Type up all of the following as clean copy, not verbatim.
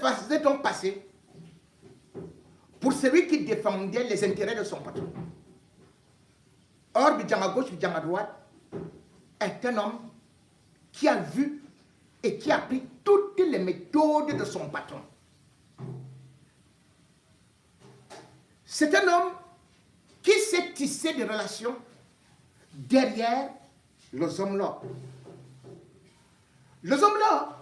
faisait donc passer pour celui qui défendait les intérêts de son patron. Or, Bidjan à gauche, Bidjan à droite est un homme qui a vu et qui a pris toutes les méthodes de son patron. C'est un homme qui s'est tissé des relations derrière les hommes-là. Les hommes-là,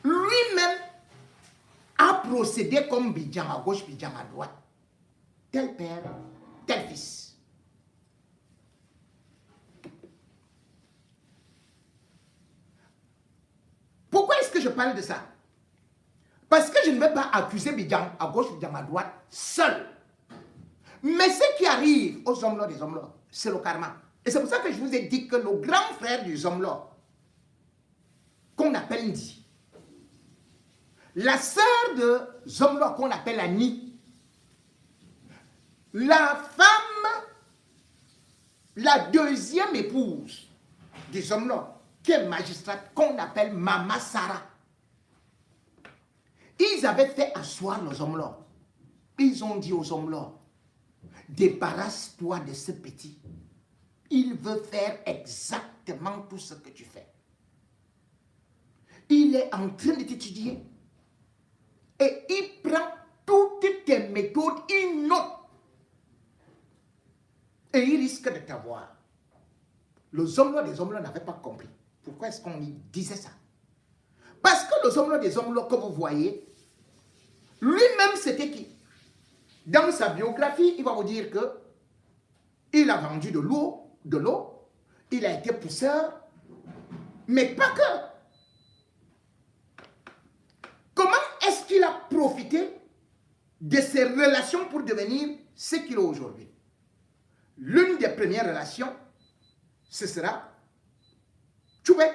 lui-même, a procédé comme Bidjan à gauche, Bidjan à droite. Tel père, tel fils. Pourquoi est-ce que je parle de ça? Parce que je ne vais pas accuser Bidjan à gauche, Bidjan à droite, seul. Mais ce qui arrive aux hommes-là des hommes-là, c'est le karma. Et c'est pour ça que je vous ai dit que le grand frère des hommes-là, qu'on appelle Ndi, la sœur de Zomlo qu'on appelle Annie, la femme, la deuxième épouse de Zomlo, qui est magistrate, qu'on appelle Mama Sarah. Ils avaient fait asseoir les hommes-là. Ils ont dit aux hommes-là, débarrasse-toi de ce petit. Il veut faire exactement tout ce que tu fais. Il est en train de t'étudier. Et il prend toutes tes méthodes, il note. Et il risque de t'avoir. Les hommes-là des hommes-là n'avaient pas compris. Pourquoi est-ce qu'on disait ça? Parce que les hommes-là des hommes-là, que vous voyez, lui-même c'était qui? Dans sa biographie, il va vous dire que il a vendu de l'eau, il a été pousseur, mais pas que. Comment est-ce qu'il a profité de ses relations pour devenir ce qu'il est aujourd'hui? L'une des premières relations, ce sera Tchoubet.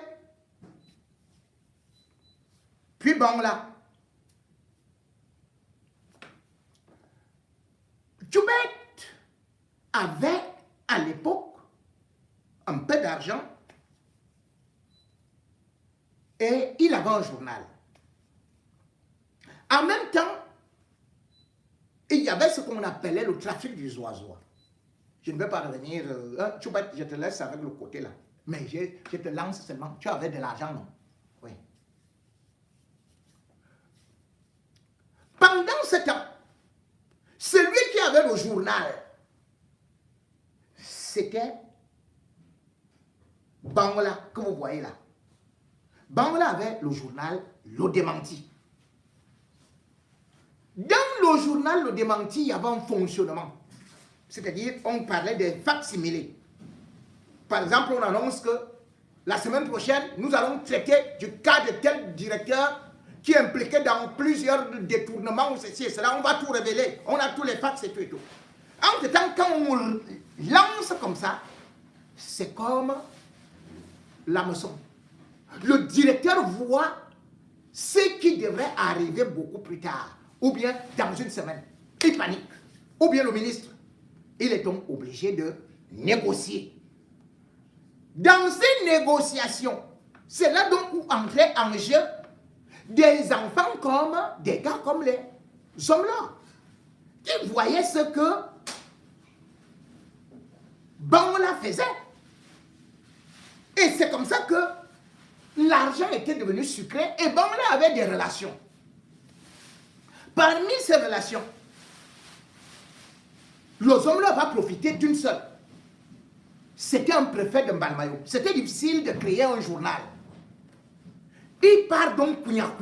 Puis Bangla. Tchoubet avait à l'époque un peu d'argent et il avait un journal. En même temps, il y avait ce qu'on appelait le trafic des oiseaux. Je ne vais pas revenir, Tchoubet, je te laisse avec le côté là. Mais je te lance seulement, tu avais de l'argent, non? Oui. Pendant ce temps, celui qui avait le journal, c'était Bangla, que vous voyez là. Bangla avait le journal Le Démenti. Dans le journal Le Démenti, il y avait un fonctionnement. C'est-à-dire, on parlait des facsimilés. Par exemple, on annonce que la semaine prochaine, nous allons traiter du cas de tel directeur qui est impliqué dans plusieurs détournements ou ceci et cela. On va tout révéler. On a tous les fax et tout et tout. Entre-temps, quand on lance comme ça, c'est comme l'hameçon. Le directeur voit ce qui devrait arriver beaucoup plus tard, ou bien dans une semaine. Il panique. Ou bien le ministre. Il est donc obligé de négocier. Dans ces négociations, c'est là donc où entraient en jeu des enfants comme des gars comme les hommes-là, qui voyaient ce que Bangla faisait. Et c'est comme ça que l'argent était devenu sucré et Bangla avait des relations. Parmi ces relations, les hommes-là vont profiter d'une seule. C'était un préfet de Mbalmayo. C'était difficile de créer un journal. Il part donc Kounia,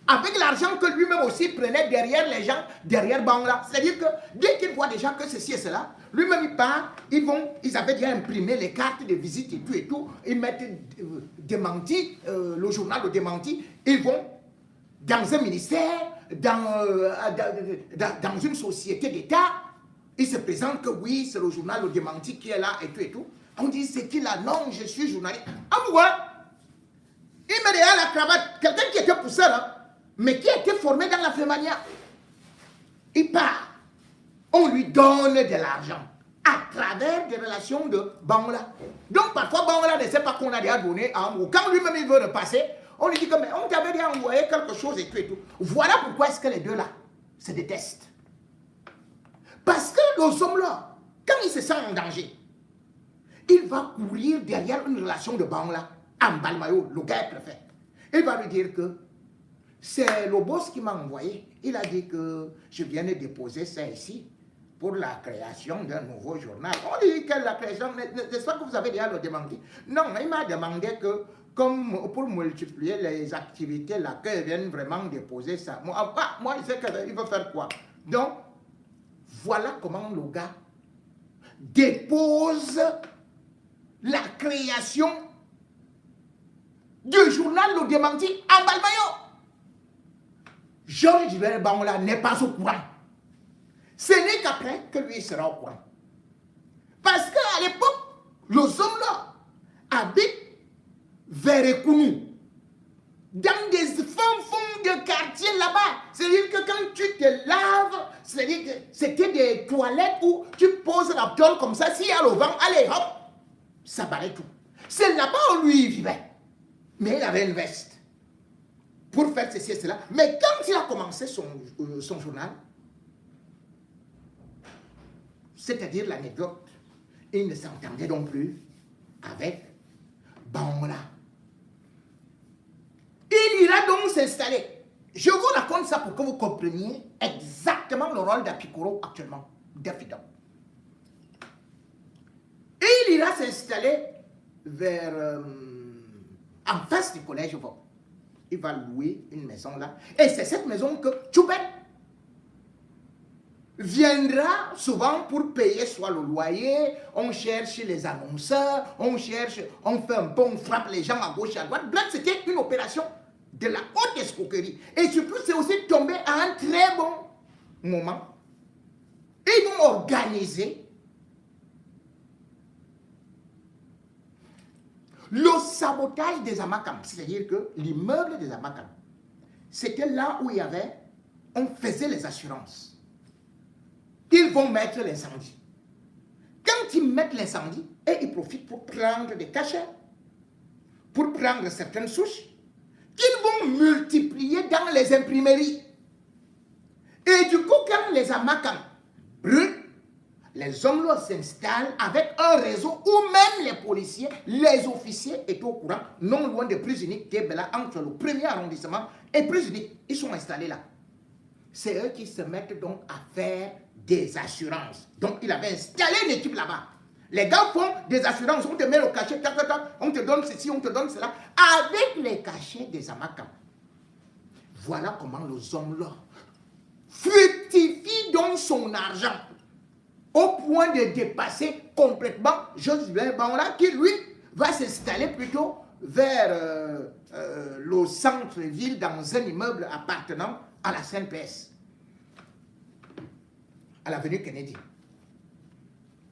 avec l'argent que lui-même aussi prenait derrière les gens, derrière Bangla. C'est-à-dire que dès qu'il voit déjà que ceci et cela, lui-même il part, ils avaient déjà imprimé les cartes de visite et tout, ils mettent démenti, le journal Le Démenti, ils vont dans un ministère, dans une société d'État, ils se présentent que oui, c'est le journal Le Démenti qui est là et tout. On dit, c'est qui là? Non, je suis journaliste. Ah, voilà. Il met derrière la cravate, quelqu'un qui était pousseur, hein, mais qui a été formé dans la Frémania. Il part. On lui donne de l'argent à travers des relations de Bangla. Donc parfois Bangla ne sait pas qu'on a déjà donné à Amrou. Quand lui-même il veut repasser, On lui dit que mais on t'avait dit envoyer quelque chose et tout et tout. Voilà pourquoi est-ce que les deux là se détestent. Parce que les hommes là, quand il se sent en danger, il va courir derrière une relation de banque là, en balmaillot, le gars préfère. Il va lui dire que c'est le boss qui m'a envoyé. Il a dit que je viens de déposer ça ici pour la création d'un nouveau journal. On dit que la création, n'est-ce pas que vous avez déjà le demandé? Non, il m'a demandé que, comme pour multiplier les activités là, qu'ils viennent vraiment déposer ça. Moi, je sais qu'il veut faire quoi. Donc, voilà comment le gars dépose la création du journal Le Démenti en balmaillot. Georges Gilbert Bangola n'est pas au courant. Ce n'est qu'après que lui sera au courant. Parce qu'à l'époque, les hommes-là habitent vers Ekounou, dans des fonds de quartier là-bas. C'est-à-dire que quand tu te laves, c'est-à-dire que c'était des toilettes où tu poses la tôle comme ça, s'il y a le vent, allez hop, ça barrait tout. C'est là-bas où lui il vivait. Mais il avait une veste pour faire ceci et cela. Mais quand il a commencé son journal, c'est-à-dire l'anecdote, il ne s'entendait donc plus avec Bangola. Il ira donc s'installer. Je vous raconte ça pour que vous compreniez exactement le rôle d'Apikoro actuellement, d'Afidon. Il ira s'installer vers, en face du collège. Il va louer une maison là. Et c'est cette maison que Tchoubet viendra souvent pour payer soit le loyer, on cherche les annonceurs, on fait un peu, on frappe les gens à gauche et à droite. Black, c'était une opération de la haute escroquerie. Et surtout, c'est aussi tombé à un très bon moment. Ils ont organisé le sabotage des Amakam, c'est-à-dire que l'immeuble des Amakam, c'était là où on faisait les assurances. Ils vont mettre l'incendie. Quand ils mettent l'incendie, et ils profitent pour prendre des cachets, pour prendre certaines souches, qu'ils vont multiplier dans les imprimeries. Et du coup, quand les Amakam brûlent, les hommes là s'installent avec un réseau où même les policiers, les officiers étaient au courant, non loin de prise unique Kébela, entre le premier arrondissement et prise unique. Ils sont installés là. C'est eux qui se mettent donc à faire des assurances. Donc, il avait installé une équipe là-bas. Les gars font des assurances, on te met le cachet, on te donne ceci, on te donne cela, avec les cachets des Amakam. Voilà comment les hommes-là fructifient donc son argent au point de dépasser complètement Joseph Bangola qui, lui, va s'installer plutôt vers le centre-ville dans un immeuble appartenant à la CNPS, à l'avenue Kennedy,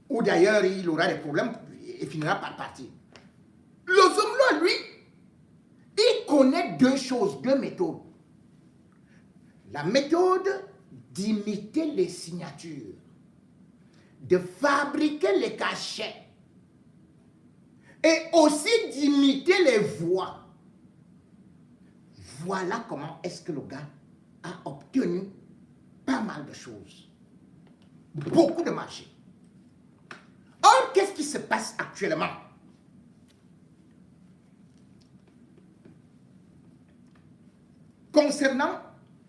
où d'ailleurs il aura des problèmes et finira par partir. Le homme-là, lui, il connaît deux choses, deux méthodes. La méthode d'imiter les signatures, de fabriquer les cachets et aussi d'imiter les voix. Voilà comment est-ce que le gars a obtenu pas mal de choses. Beaucoup de marchés. Or, qu'est-ce qui se passe actuellement? Concernant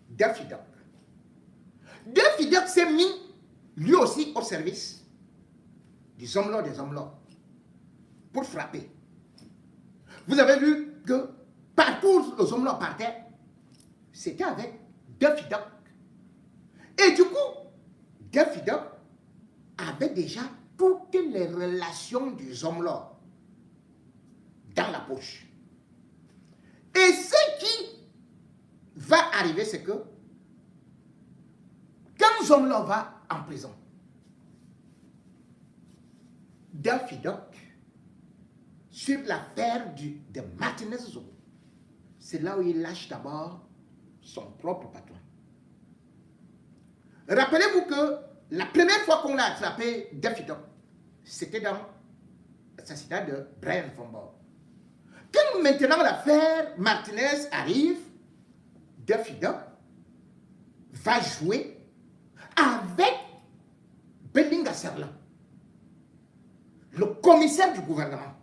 Daffy Duck. Daffy Duck s'est mis lui aussi au service des hommes-là, pour frapper. Vous avez vu que partout les hommes-là partaient, c'était avec Daffy Duck. Et du coup, Daffy Duck avait déjà toutes les relations des hommes-là dans la poche. Et ce qui va arriver, c'est que quand Zomlo va en prison, Daffy Duck, sur l'affaire de Martinez Zogo, c'est là où il lâche d'abord son propre patron. Rappelez-vous que la première fois qu'on a attrapé Daffy Duck, c'était dans l'assassinat de Brian Fombo. Quand maintenant l'affaire Martinez arrive, Duffy Duck va jouer avec Belinga Serlan, le commissaire du gouvernement.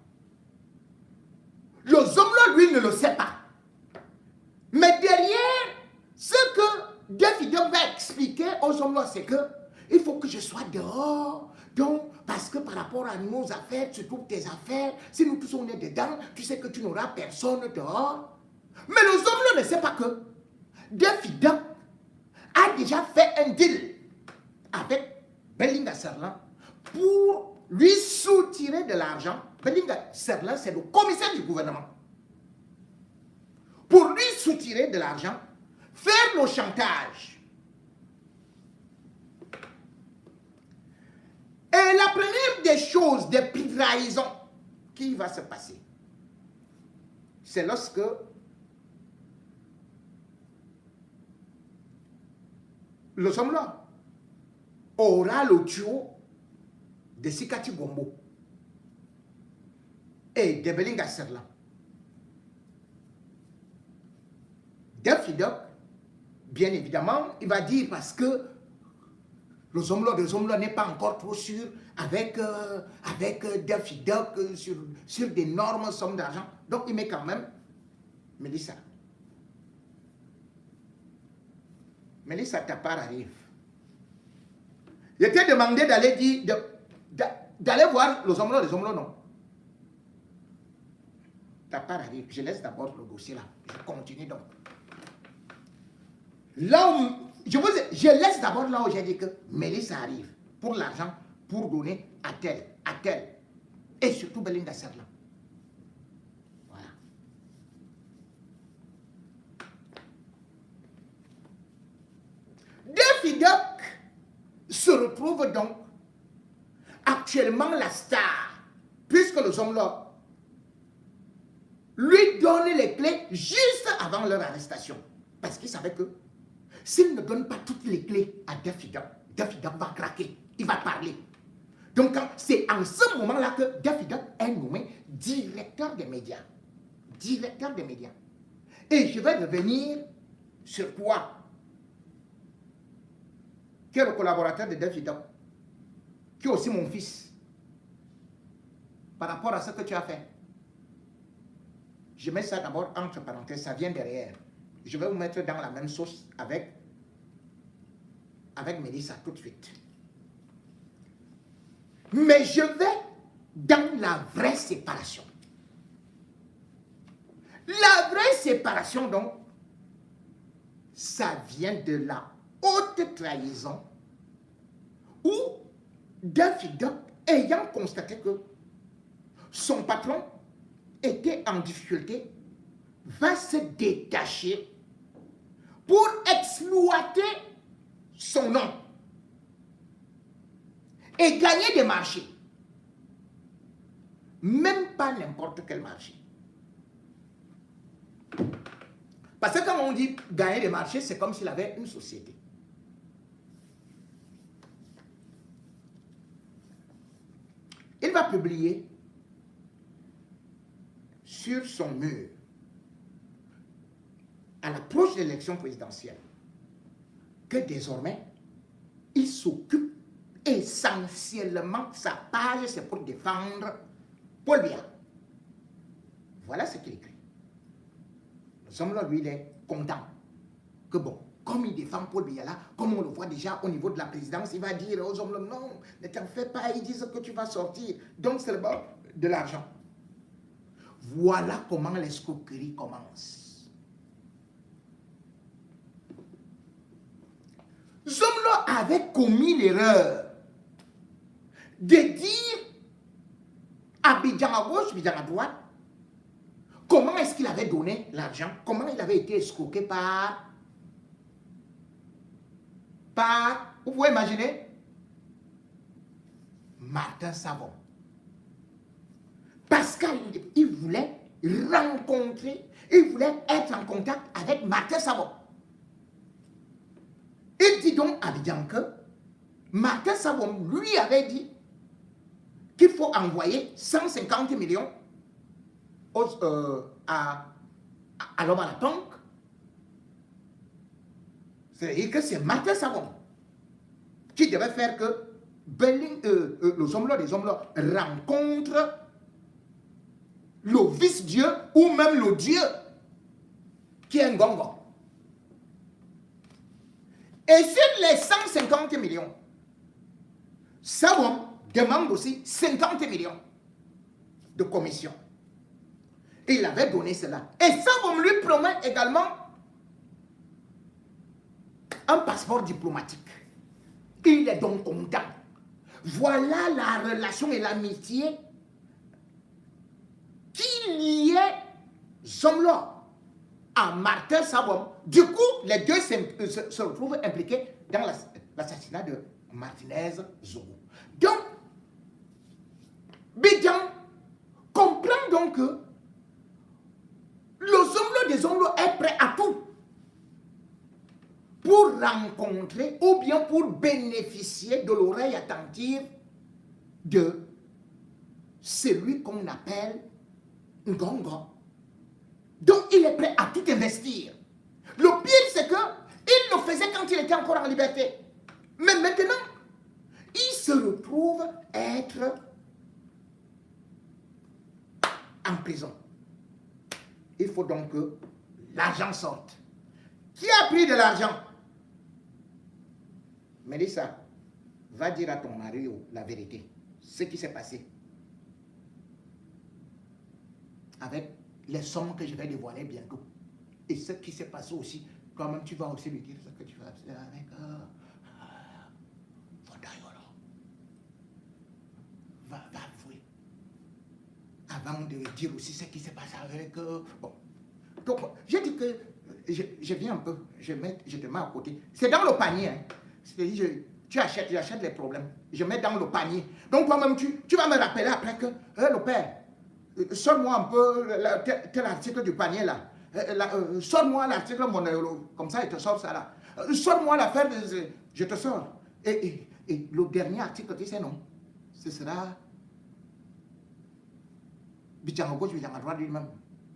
Le Zomlo, lui, ne le sait pas. Mais derrière, ce que Duffy Duck va expliquer aux Zomlo, c'est que il faut que je sois dehors. Donc, parce que par rapport à nos affaires, surtout tes affaires, si nous tous on est dedans, tu sais que tu n'auras personne dehors. Mais le Zomlo ne sait pas que Duffy Duck a déjà fait un deal avec Belinga Serlan pour lui soutirer de l'argent. Belinga Serlan, c'est le commissaire du gouvernement. Pour lui soutirer de l'argent, faire le chantage. Et la première des choses, des trahisons qui va se passer, c'est lorsque le Zomlo aura le duo de Sikati Gombo et de Belinga Serlan. Duffy Duck, bien évidemment, il va dire parce que le Zomlo n'est pas encore trop sûr avec Duffy Duck sur d'énormes sommes d'argent. Donc il met quand même Melissa. Melissa, ta part arrive. Je t'ai demandé d'aller voir le Zomlo, non. Ta part arrive. Je laisse d'abord le dossier là. Je continue donc. Là où, je laisse d'abord là où j'ai dit que Melissa arrive pour l'argent, pour donner à tel, et surtout Belinga Serlan. Voilà. Duffy Duck se retrouve donc actuellement la star, puisque le Zomlo lui donne les clés juste avant leur arrestation. Parce qu'il savait que s'il ne donne pas toutes les clés à Duffy Duck, Duffy Duck va craquer, il va parler. Donc c'est en ce moment-là que Duffy Duck est nommé directeur des médias. Directeur des médias. Et je vais revenir sur toi, qui est le collaborateur de Duffy Duck, qui est aussi mon fils, par rapport à ce que tu as fait. Je mets ça d'abord entre parenthèses, ça vient derrière. Je vais vous mettre dans la même sauce avec Melissa tout de suite. Mais je vais dans la vraie séparation. La vraie séparation, donc, ça vient de la haute trahison où Duffy Duck, ayant constaté que son patron était en difficulté, va se détacher pour exploiter son nom et gagner des marchés. Même pas n'importe quel marché. Parce que quand on dit gagner des marchés, c'est comme s'il avait une société. Il va publier sur son mur, à l'approche de l'élection présidentielle, que désormais, il s'occupe essentiellement, sa page, c'est pour défendre Paul Biya. Voilà ce qu'il écrit. Le Zomlo, lui, il est content que bon, comme il défend Paul Biya là, comme on le voit déjà au niveau de la présidence, il va dire aux Zomlo, non, ne t'en fais pas, ils disent que tu vas sortir. Donc c'est le bord de l'argent. Voilà comment l'escroquerie commence. Zomlo avait commis l'erreur de dire à Bidjan à gauche, Bidjan à droite, comment est-ce qu'il avait donné l'argent, comment il avait été escroqué par, vous pouvez imaginer, Martin Savon. Parce qu'il voulait rencontrer, il voulait être en contact avec Martin Savon. Il dit donc à Abidjan que Martin Savon lui avait dit qu'il faut envoyer 150 millions à l'homme à la banque, c'est-à-dire que c'est Martin Savon qui devait faire que les hommes-là rencontrent le vice-dieu ou même le dieu qui est Ngongo. Et sur les 150 millions, Savon demande aussi 50 millions de commission. Il avait donné cela. Et Savon lui promet également un passeport diplomatique. Il est donc content. Voilà la relation et l'amitié qui liait Zomlo à Martin Savon. Du coup, les deux se retrouvent impliqués dans l'assassinat de Martinez Zogo. Donc, Bidjan comprend donc que le Zomlo des Zomlo est prêt à tout pour rencontrer ou bien pour bénéficier de l'oreille attentive de celui qu'on appelle Ngongo. Donc il est prêt à tout investir. Le pire c'est que il le faisait quand il était encore en liberté. Mais maintenant, il se retrouve être en prison. Il faut donc que l'argent sorte. Qui a pris de l'argent? Mélissa, va dire à ton mari la vérité, ce qui s'est passé avec les sommes que je vais dévoiler bientôt. Et ce qui s'est passé aussi, toi-même tu vas aussi lui dire ce que tu vas faire avec Fondayolo. Va avouer. Avant de dire aussi ce qui s'est passé avec... bon. Donc, j'ai dit que je viens un peu, je te mets à côté. C'est dans le panier. Hein. C'est-à-dire, j'achète les problèmes. Je mets dans le panier. Donc, toi-même, tu vas me rappeler après que, le père, sors-moi un peu tel article du panier là. Sors-moi l'article Monayolo. Comme ça, il te sort ça là. Sors-moi l'affaire, je te sors. Et le dernier article, tu sais, non. Ce sera Bidjan à gauche, Bidjan à droite lui-même.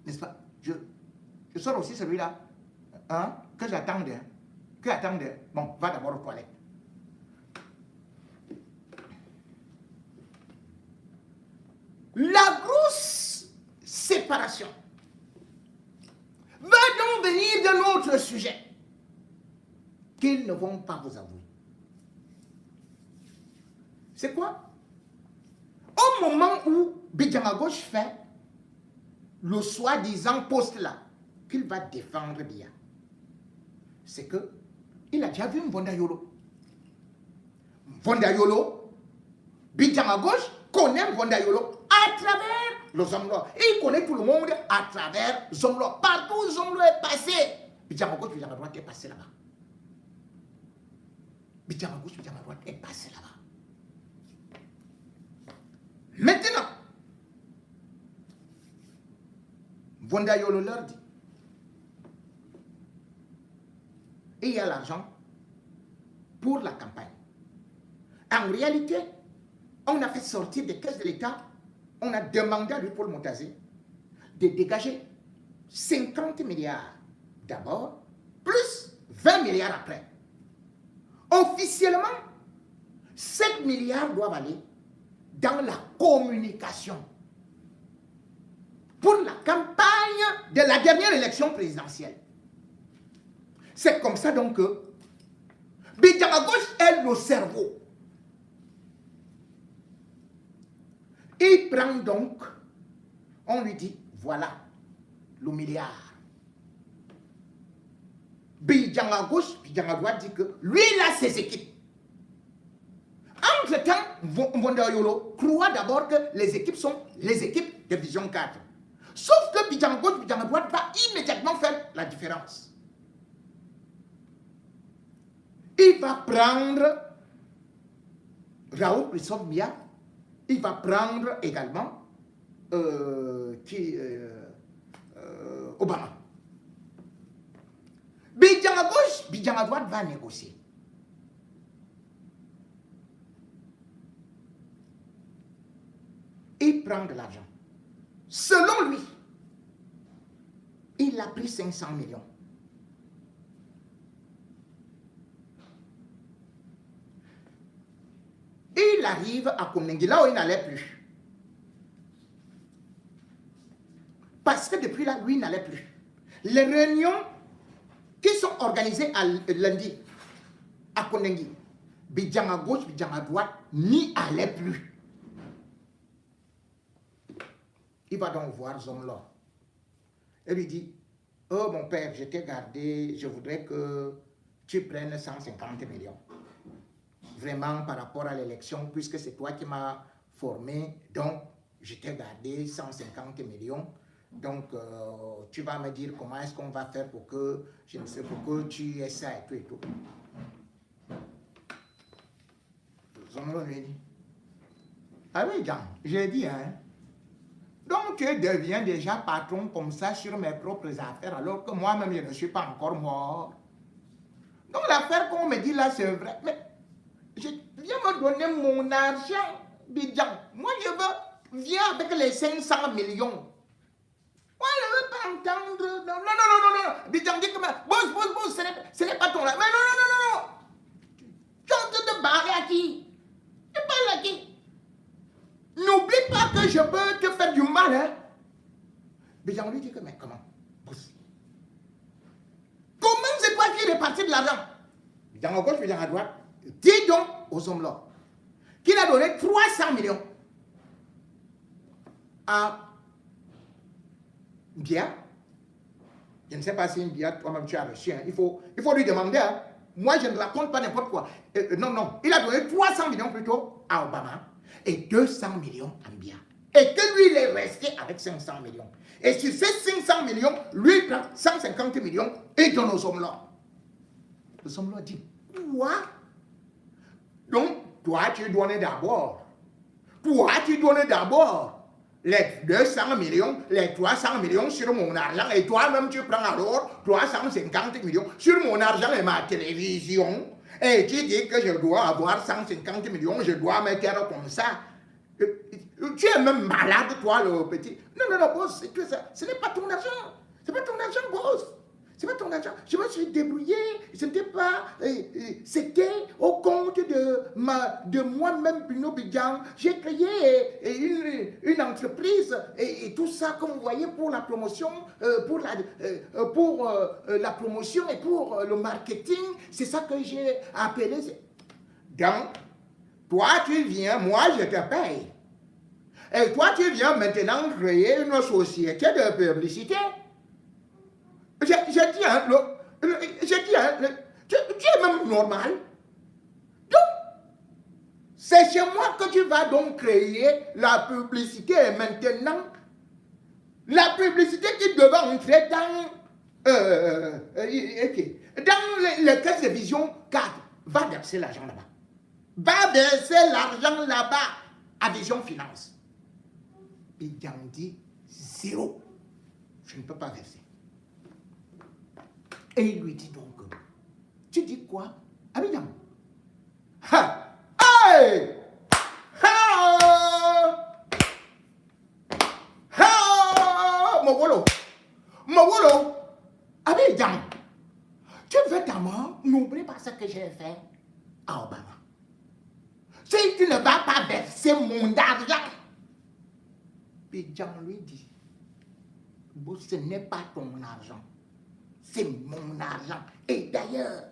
N'est-ce pas? Je sors aussi celui-là. Hein, que j'attendais. Bon, va d'abord aux toilettes. La grosse séparation va donc venir de notre sujet qu'ils ne vont pas vous avouer. C'est quoi? Au moment où Bidjan à gauche fait le soi-disant poste là, qu'il va défendre bien, c'est que il a déjà vu Mvondayolo. Mvondayolo, Bidjan à gauche connaît Mvondayolo à travers le Zomlo. Il connaît tout le monde à travers Zomlo. Partout où Zomlo est passé, Bidjan à gauche, Bidjan à droite est passé là-bas. Bidjan à gauche, Bidjan à droite est passé là-bas. Maintenant, Mvondayolo leur dit, et il y a l'argent pour la campagne. En réalité, on a fait sortir des caisses de l'État, on a demandé à Paul Montazé de dégager 50 milliards d'abord, plus 20 milliards après. Officiellement, 7 milliards doivent aller dans la communication pour la campagne de la dernière élection présidentielle. C'est comme ça donc que Bidjan à gauche est le cerveau. Il prend donc, on lui dit, voilà, le milliard. Bidjan à gauche, Bidjan à droite dit que lui, il a ses équipes. Entre-temps, Mvondayolo croit d'abord que les équipes sont les équipes de Vision 4. Sauf que Bidjan à gauche, Bidjan à droite va immédiatement faire la différence. Il va prendre Raoul Christophe Mia, il va prendre également Obama. Bidjan à gauche, Bidjan à droite va négocier. Il prend de l'argent. Selon lui, Il a pris 500 millions. Il arrive à Kondengi, là où il n'allait plus. Parce que depuis là, lui, il n'allait plus. Les réunions qui sont organisées à lundi à Kondengi, Bidjan à gauche, Bidjan à droite, n'y allait plus. Il va donc voir Zomlo. Et lui dit, oh mon père, je t'ai gardé, je voudrais que tu prennes 150 millions. Vraiment par rapport à l'élection, puisque c'est toi qui m'as formé, donc je t'ai gardé 150 millions. Donc tu vas me dire comment est-ce qu'on va faire pour que, je ne sais, pour que tu aies ça et tout et tout. Zomlo lui dit, ah oui, Jean, j'ai dit, hein. Donc tu deviens déjà patron comme ça sur mes propres affaires, alors que moi-même je ne suis pas encore mort. Donc l'affaire qu'on me dit là, c'est vrai. Mais viens me donner mon argent, Bidjan. Moi je veux, viens avec les 500 millions. Moi je ne veux pas entendre. Non. Bidjan dit que, boss, ce n'est pas ton argent. Mais non. Tu es en train de barrer à qui? Tu parles à qui? N'oublie pas que je peux te faire du mal, hein. Bidjan lui dit que, mais comment? Boss. Comment c'est toi qui répartis de l'argent? Bidjan à gauche, Bidjan à droite. Dis donc aux hommes là qu'il a donné 300 millions à Bia. Je ne sais pas si Bia, toi-même tu as reçu. Hein. Il faut lui demander. Hein. Moi, je ne raconte pas n'importe quoi. Non. Il a donné 300 millions plutôt à Obama et 200 millions à Bia. Et que lui, il est resté avec 500 millions. Et sur ces 500 millions, lui, il prend 150 millions et donne aux hommes là. Les hommes là disent, quoi? Donc, toi, tu donnais d'abord. Les 200 millions, les 300 millions sur mon argent. Et toi-même, tu prends alors 350 millions sur mon argent et ma télévision. Et tu dis que je dois avoir 150 millions, je dois me taire comme ça. Tu es même malade, toi, le petit. Non, boss, ce n'est pas ton argent. C'est pas ton argent, boss. C'est pas ton argent. Je me suis débrouillé. Ce n'était pas. C'était au compte de moi-même, Bruno Bidjan. J'ai créé une entreprise et tout ça, comme vous voyez, pour la promotion, pour la promotion et pour le marketing. C'est ça que j'ai appelé. Donc, toi, tu viens, moi, je te paye. Et toi, tu viens maintenant créer une société de publicité. J'ai dit, hein, tu es même normal. Donc, c'est chez moi que tu vas donc créer la publicité. Et maintenant, la publicité qui devait entrer dans les caisses de Vision 4, va verser l'argent là-bas. Va verser l'argent là-bas à Vision Finance. Et Jean dit, 0. Je ne peux pas verser. Et il lui dit donc, tu dis quoi? Abidjan. Ha! Hey! Ha! Ha! Mogolo! Abidjan. Tu veux ta mort? N'oublie pas ce que j'ai fait à Obama. Si tu ne vas pas verser mon argent, Abidjan lui dit, ce n'est pas ton argent. C'est mon argent. Et d'ailleurs,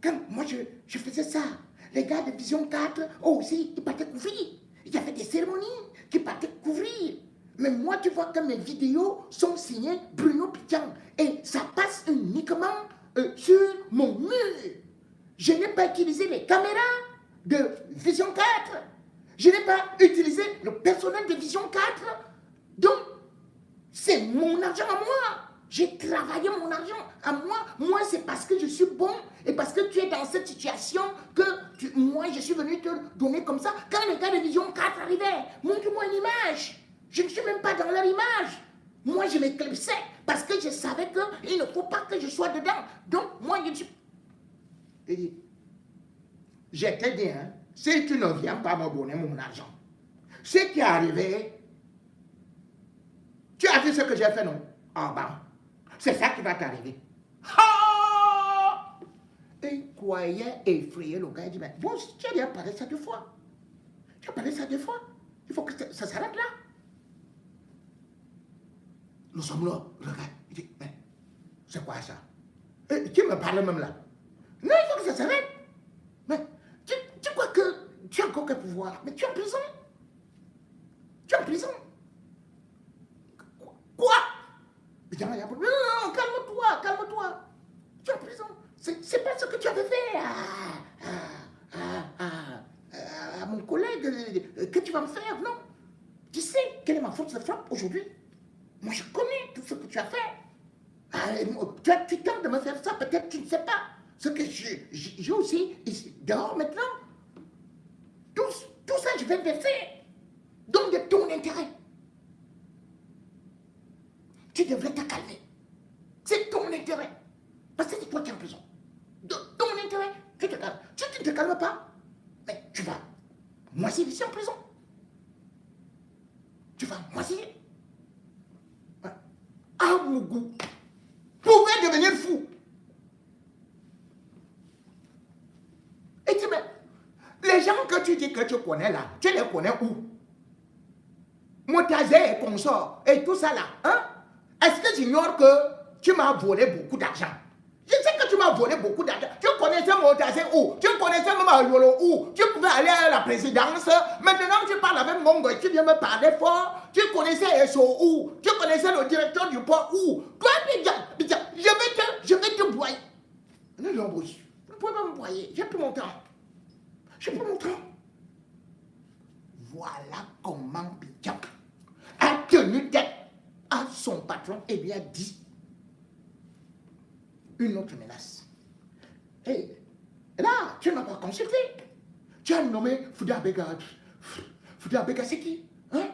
quand moi je faisais ça, les gars de Vision 4, aussi, ils partaient couvrir. Il y avait des cérémonies qui partaient couvrir. Mais moi, tu vois que mes vidéos sont signées Bruno Bidjan. Et ça passe uniquement sur mon mur. Je n'ai pas utilisé les caméras de Vision 4. Je n'ai pas utilisé le personnel de Vision 4. Donc, c'est mon argent à moi. J'ai travaillé mon argent à moi. Moi, c'est parce que je suis bon et parce que tu es dans cette situation que moi, je suis venu te donner comme ça. Quand les gars de Vision 4 arrivaient, montre-moi une image. Je ne suis même pas dans leur image. Moi, je m'éclipsais parce que je savais qu'il ne faut pas que je sois dedans. Donc, moi, je suis... Il dit, je t'ai dit, hein, si tu ne viens pas me donner mon argent, ce qui est arrivé, tu as vu ce que j'ai fait, non? En bas. C'est ça qui va t'arriver. Ah! Et il croyait effrayer le gars. Il dit, mais bon, tu as déjà parlé ça 2 fois. Tu as parlé ça 2 fois. Il faut que ça s'arrête là. Nous sommes là. Regarde. Il dit, mais c'est quoi ça? Et qui me parle même là? Non, il faut que ça s'arrête. Mais tu crois que tu as encore quel pouvoir? Mais tu es en prison. Tu es en prison. Quoi? Non, non, calme-toi, calme-toi. Tu es en prison. C'est pas ce que tu avais fait à mon collègue que tu vas me faire, non? Tu sais quelle est ma faute de frappe aujourd'hui? Moi, je connais tout ce que tu as fait. Tu tentes de me faire ça, peut-être tu ne sais pas. Ce que j'ai aussi ici, dehors maintenant. Tout ça, je vais le verser. Donc, de ton intérêt. Tu devrais te calmer. C'est ton intérêt. Parce que c'est toi qui es en prison. De ton intérêt, tu te calmes. Si tu ne te calmes pas, mais tu vas moisir ici en prison. Tu vas moisir. Ah, mon goût. Pouvait devenir fou. Et tu mais les gens que tu dis que tu connais là, tu les connais où? Motazé et consort et tout ça là, hein? Est-ce que tu ignores que tu m'as volé beaucoup d'argent? Je sais que tu m'as volé beaucoup d'argent. Tu connaissais Motazé où? Tu connaissais même Yolo où? Tu pouvais aller à la présidence. Maintenant tu parles avec Mongo et tu viens me parler fort. Tu connaissais SO où? Tu connaissais le directeur du port où? Toi, Bidja, je vais te boyer. Non, non, vous ne pouvez pas me boyer. J'ai plus mon temps. J'ai plus mon temps. Voilà comment Bidja a tenu tête à son patron et lui a dit une autre menace. Et là, tu ne m'as pas consulté. Tu as nommé Fouda Bega. Fouda Bega, c'est qui? Hein?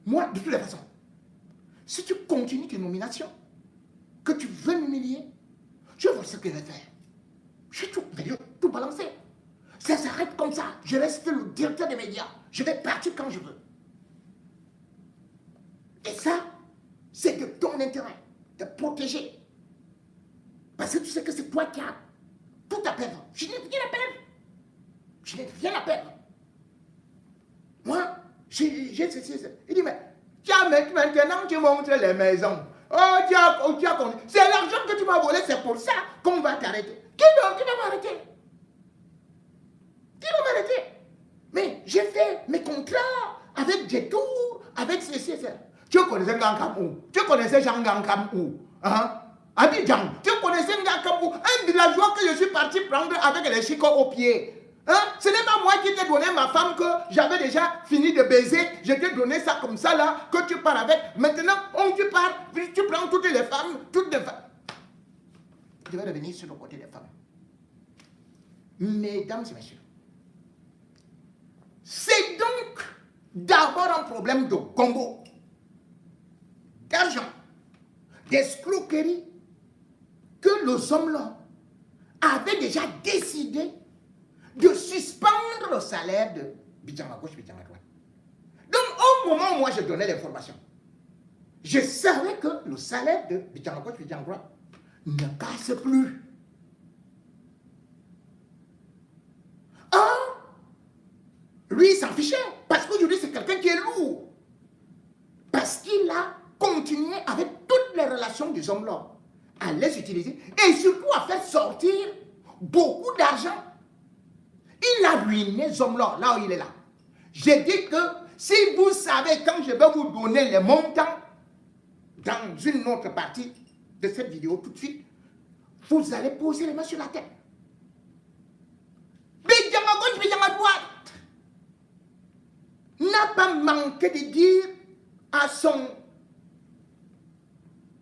Moi, de toutes les façons, si tu continues tes nominations, que tu veux m'humilier, je vois ce que je vais faire. Je vais tout balancer. Ça s'arrête comme ça. Je reste le directeur des médias. Je vais partir quand je veux. Et ça, c'est de ton intérêt, de protéger. Parce que tu sais que c'est toi qui as tout à perdre. Je n'ai rien à perdre. Je n'ai rien à perdre. Moi, j'ai ceci. Il dit, mais maintenant tu montres les maisons. Oh, tu as c'est l'argent que tu m'as volé, c'est pour ça qu'on va t'arrêter. Qui va m'arrêter? Qui va m'arrêter? Mais j'ai fait mes contrats avec des tours, avec ceci. Tu connaissais Ngankam où? Tu connaissais Jean Ngankam où? Hein? Abidjan, tu connaissais Ngankam où? Un villageois que je suis parti prendre avec les chicots aux pieds. Hein? Ce n'est pas moi qui t'ai donné ma femme que j'avais déjà fini de baiser. Je t'ai donné ça comme ça là, que tu pars avec. Maintenant, tu pars, tu prends toutes les femmes, Je vais revenir sur le côté des femmes. Mesdames et messieurs, c'est donc d'abord un problème de combo, d'argent, d'escroquerie, que les hommes-là avaient déjà décidé de suspendre le salaire de Bidjan à gauche, Bidjan à droite. Donc, au moment où moi je donnais l'information, je savais que le salaire de Bidjan à gauche, Bidjan à droite ne passe plus. Or, lui, il s'en fichait, parce qu'aujourd'hui, c'est quelqu'un qui est lourd. Parce qu'il a continué avec toutes les relations des hommes-là à les utiliser et surtout à faire sortir beaucoup d'argent. Il a ruiné les hommes-là, là où il est là. J'ai dit que si vous savez, quand je vais vous donner les montants dans une autre partie de cette vidéo tout de suite, vous allez poser les mains sur la tête. Bidjan à gauche, Bidjan à droite n'a pas manqué de dire à son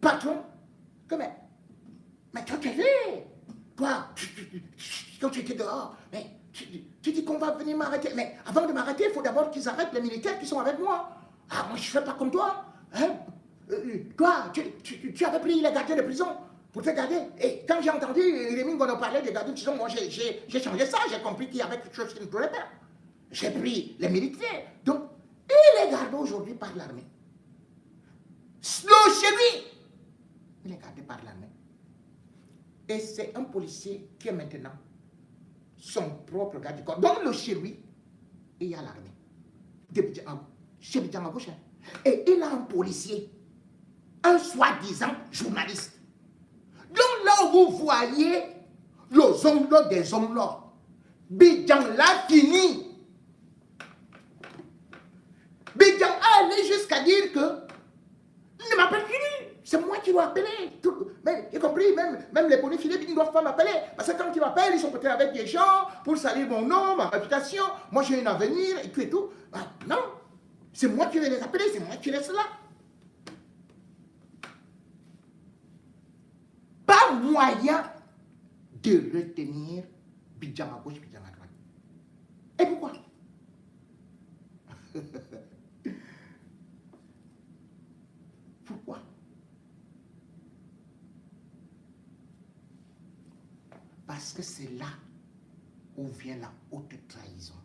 patron que mais toi tu es vu, toi, quand tu étais dehors, mais tu dis qu'on va venir m'arrêter. Mais avant de m'arrêter, il faut d'abord qu'ils arrêtent les militaires qui sont avec moi. Ah, moi je ne fais pas comme toi. Hein? Toi, tu avais pris les gardiens de prison pour te garder. Et quand j'ai entendu Rémi Ngono parler des gardiens de prison, moi j'ai changé ça, j'ai compris qu'il y avait quelque chose qui ne pourrait pas. J'ai pris les militaires. Donc, il est gardé aujourd'hui par l'armée. Chez lui, il est gardé. Et c'est un policier qui est maintenant son propre garde du corps. Donc, le chez lui, il y a l'armée. Chez Bidjan à gauche. Et il a un policier, un soi-disant journaliste. Donc, là où vous voyez les ongles des ongles, Bidjan l'a fini. Bidjan a allé jusqu'à dire que il ne m'appelle plus. C'est moi qui dois appeler. Mais, y compris, même les bonnets filets, ils ne doivent pas m'appeler. Parce que quand ils m'appellent, ils sont peut-être avec des gens pour salir mon nom, ma réputation. Moi, j'ai un avenir et tout et tout. Ah, non. C'est moi qui vais les appeler, c'est moi qui laisse là. Pas moyen de retenir Bidjan à gauche, Bidjan à droite. Et pourquoi? Pourquoi? Parce que c'est là où vient la haute trahison.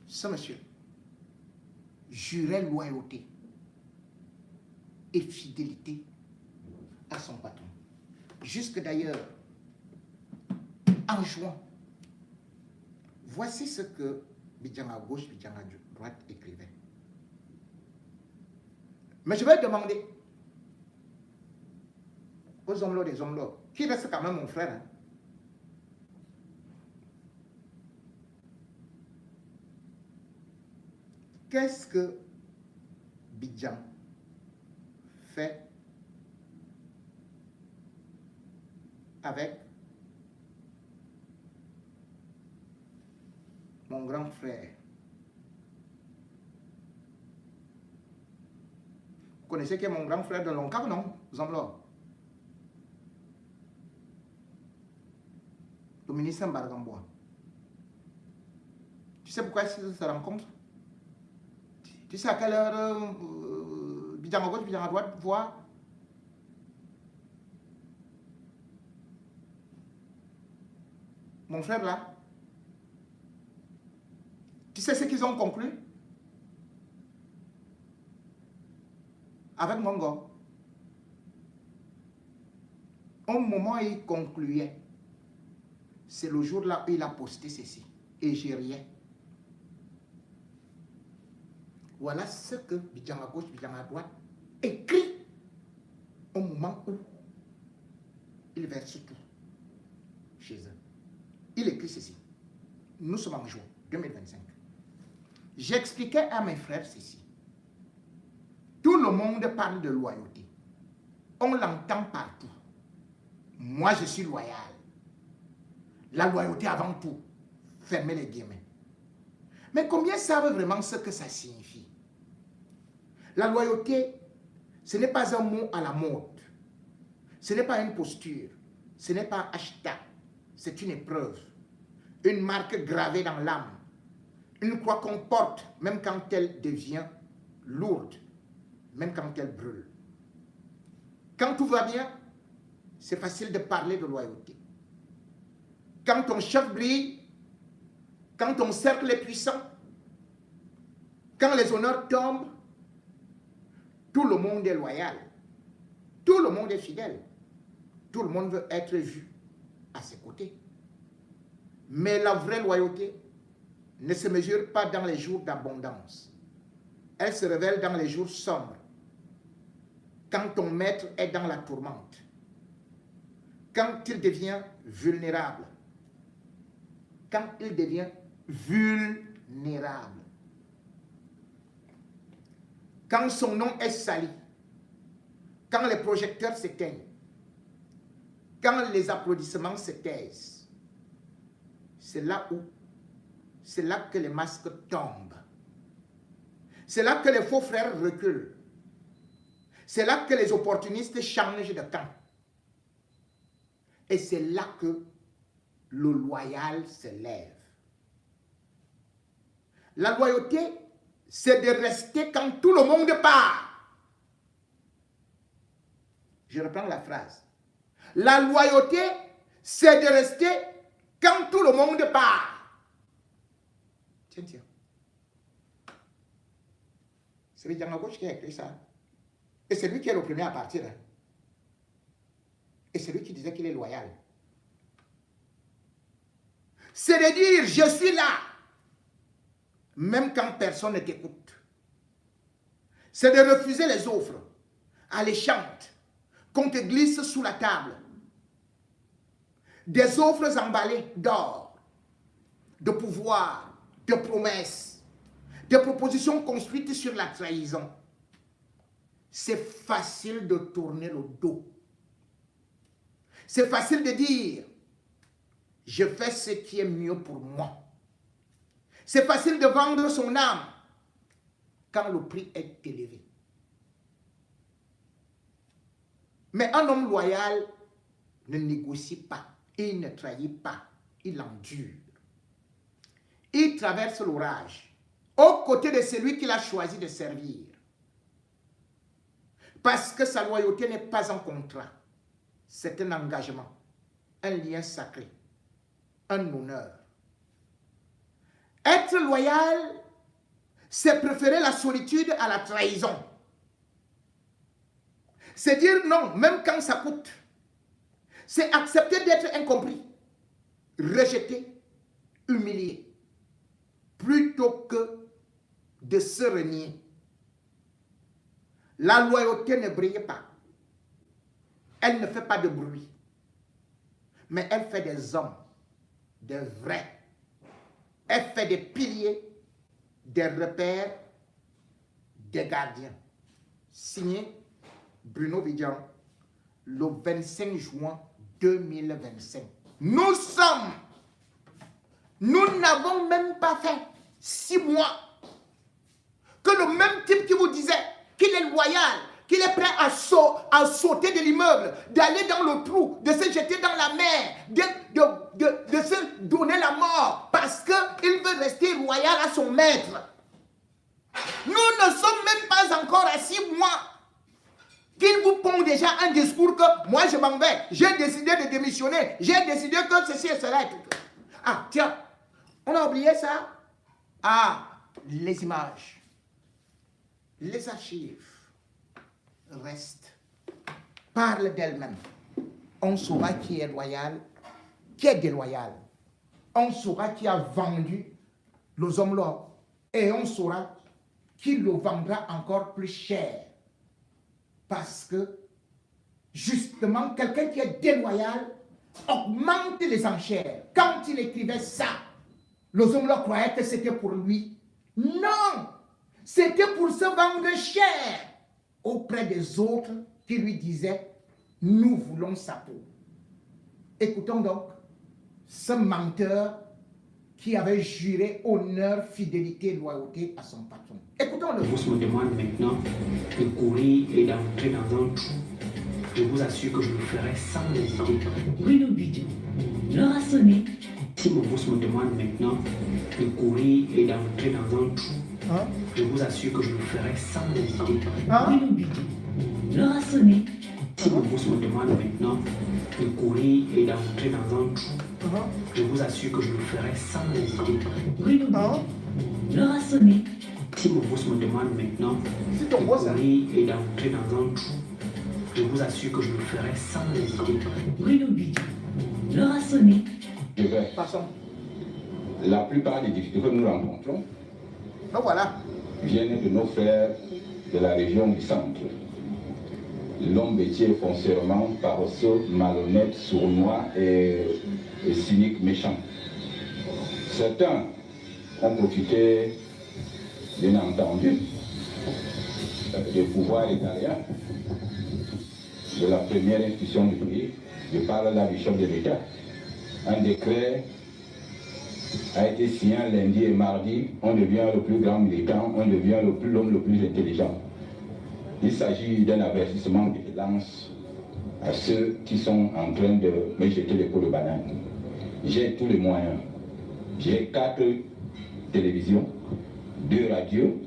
Ce monsieur jurait loyauté et fidélité à son patron. Jusque d'ailleurs, en juin, voici ce que Bidjan à gauche, Bidjan à droite écrivait. Mais je vais demander aux hommes des hommes qui reste quand même mon frère. Hein? Qu'est-ce que Bidjan fait avec mon grand frère? Vous connaissez qui est mon grand frère de Loncap, non, Zomlo? Le ministre Mbargamboa. Tu sais pourquoi ils se rencontrent? Tu sais à quelle heure Bidjan à gauche, Bidjan à droite voit? Mon frère là. Tu sais ce qu'ils ont conclu? Avec Mongo. Au moment où il concluait, c'est le jour là où il a posté ceci. Et j'y riais. Voilà ce que Bidjan à gauche, Bidjan à droite écrit au moment où il verse tout chez eux. Il écrit ceci. Nous sommes en juin 2025. J'expliquais à mes frères ceci. Tout le monde parle de loyauté. On l'entend partout. Moi, je suis loyal. La loyauté avant tout. Fermez les guillemets. Mais combien savent vraiment ce que ça signifie? La loyauté, ce n'est pas un mot à la mode. Ce n'est pas une posture. Ce n'est pas un hashtag. C'est une épreuve. Une marque gravée dans l'âme. Une croix qu'on porte, même quand elle devient lourde. Même quand elle brûle. Quand tout va bien, c'est facile de parler de loyauté. Quand ton chef brille, quand ton cercle est puissant, quand les honneurs tombent, tout le monde est loyal. Tout le monde est fidèle. Tout le monde veut être vu à ses côtés. Mais la vraie loyauté ne se mesure pas dans les jours d'abondance. Elle se révèle dans les jours sombres. Quand ton maître est dans la tourmente. Quand il devient vulnérable. Quand il devient vulnérable. Quand son nom est sali. Quand les projecteurs s'éteignent. Quand les applaudissements se taisent. C'est là que les masques tombent. C'est là que les faux frères reculent. C'est là que les opportunistes changent de camp. Et c'est là que le loyal se lève. La loyauté, c'est de rester quand tout le monde part. Je reprends la phrase. La loyauté, c'est de rester quand tout le monde part. Tiens. C'est Bidjan à gauche qui a écrit ça. Et c'est lui qui est le premier à partir. Et c'est lui qui disait qu'il est loyal. C'est de dire, je suis là, même quand personne ne t'écoute. C'est de refuser les offres alléchantes qu'on te glisse sous la table. Des offres emballées d'or, de pouvoir, de promesses, de propositions construites sur la trahison. C'est facile de tourner le dos. C'est facile de dire, je fais ce qui est mieux pour moi. C'est facile de vendre son âme quand le prix est élevé. Mais un homme loyal ne négocie pas, il ne trahit pas, il endure. Il traverse l'orage aux côtés de celui qu'il a choisi de servir. Parce que sa loyauté n'est pas un contrat, c'est un engagement, un lien sacré, un honneur. Être loyal, c'est préférer la solitude à la trahison. C'est dire non, même quand ça coûte. C'est accepter d'être incompris, rejeté, humilié, plutôt que de se renier. La loyauté ne brille pas. Elle ne fait pas de bruit. Mais elle fait des hommes, des vrais. Elle fait des piliers, des repères, des gardiens. Signé Bruno Bidjan, le 25 juin 2025. Nous n'avons même pas fait 6 mois que le même type qui vous disait qu'il est loyal, qu'il est prêt à sauter de l'immeuble, d'aller dans le trou, de se jeter dans la mer, de se donner la mort parce qu'il veut rester loyal à son maître. Nous ne sommes même pas encore à 6 mois qu'il vous pond déjà un discours que moi je m'en vais, j'ai décidé de démissionner, j'ai décidé que ceci et cela. Ah tiens, on a oublié ça. Ah, les images, les archives restent, parlent d'elles-mêmes. On saura qui est loyal, qui est déloyal. On saura qui a vendu les hommes là et on saura qui le vendra encore plus cher. Parce que, justement, quelqu'un qui est déloyal augmente les enchères. Quand il écrivait ça, les hommes là croyaient que c'était pour lui. Non! C'était pour se vendre cher auprès des autres qui lui disaient, nous voulons sa peau. Écoutons donc ce menteur qui avait juré honneur, fidélité et loyauté à son patron. Écoutons-le. Je me demande maintenant de courir et d'entrer dans un trou. Je vous assure que je le ferai sans hésiter. Bruno Bidjan, l'heure a sonné. Si mon boss me demande maintenant de courir et d'entrer dans un trou, je vous assure que je le ferai sans hésiter. Bruno Bidjan, l'heure a sonné. Si mon boss me demande maintenant de courir et d'entrer dans un trou, je vous assure que je le ferai sans hésiter. Bruno Bidjan, l'heure a sonné. Si mon boss me demande maintenant de courir et d'entrer dans un trou, je vous assure que je le ferai sans hésiter. Bruno Bidjan, l'heure a sonné. Passons. La plupart des difficultés que nous rencontrons voilà. viennent de nos frères de la région du centre. L'homme métier foncièrement paresseux, malhonnête, sournois et cynique, méchant. Certains ont profité, bien entendu, des pouvoirs italiens de la première institution du pays. Je parle là du chef de l'État. Un décret a été signé lundi et mardi. On devient le plus grand militant, on devient l'homme le plus intelligent. Il s'agit d'un avertissement que je lance à ceux qui sont en train de me jeter les pots de banane. J'ai tous les moyens. J'ai 4 télévisions, 2 radios,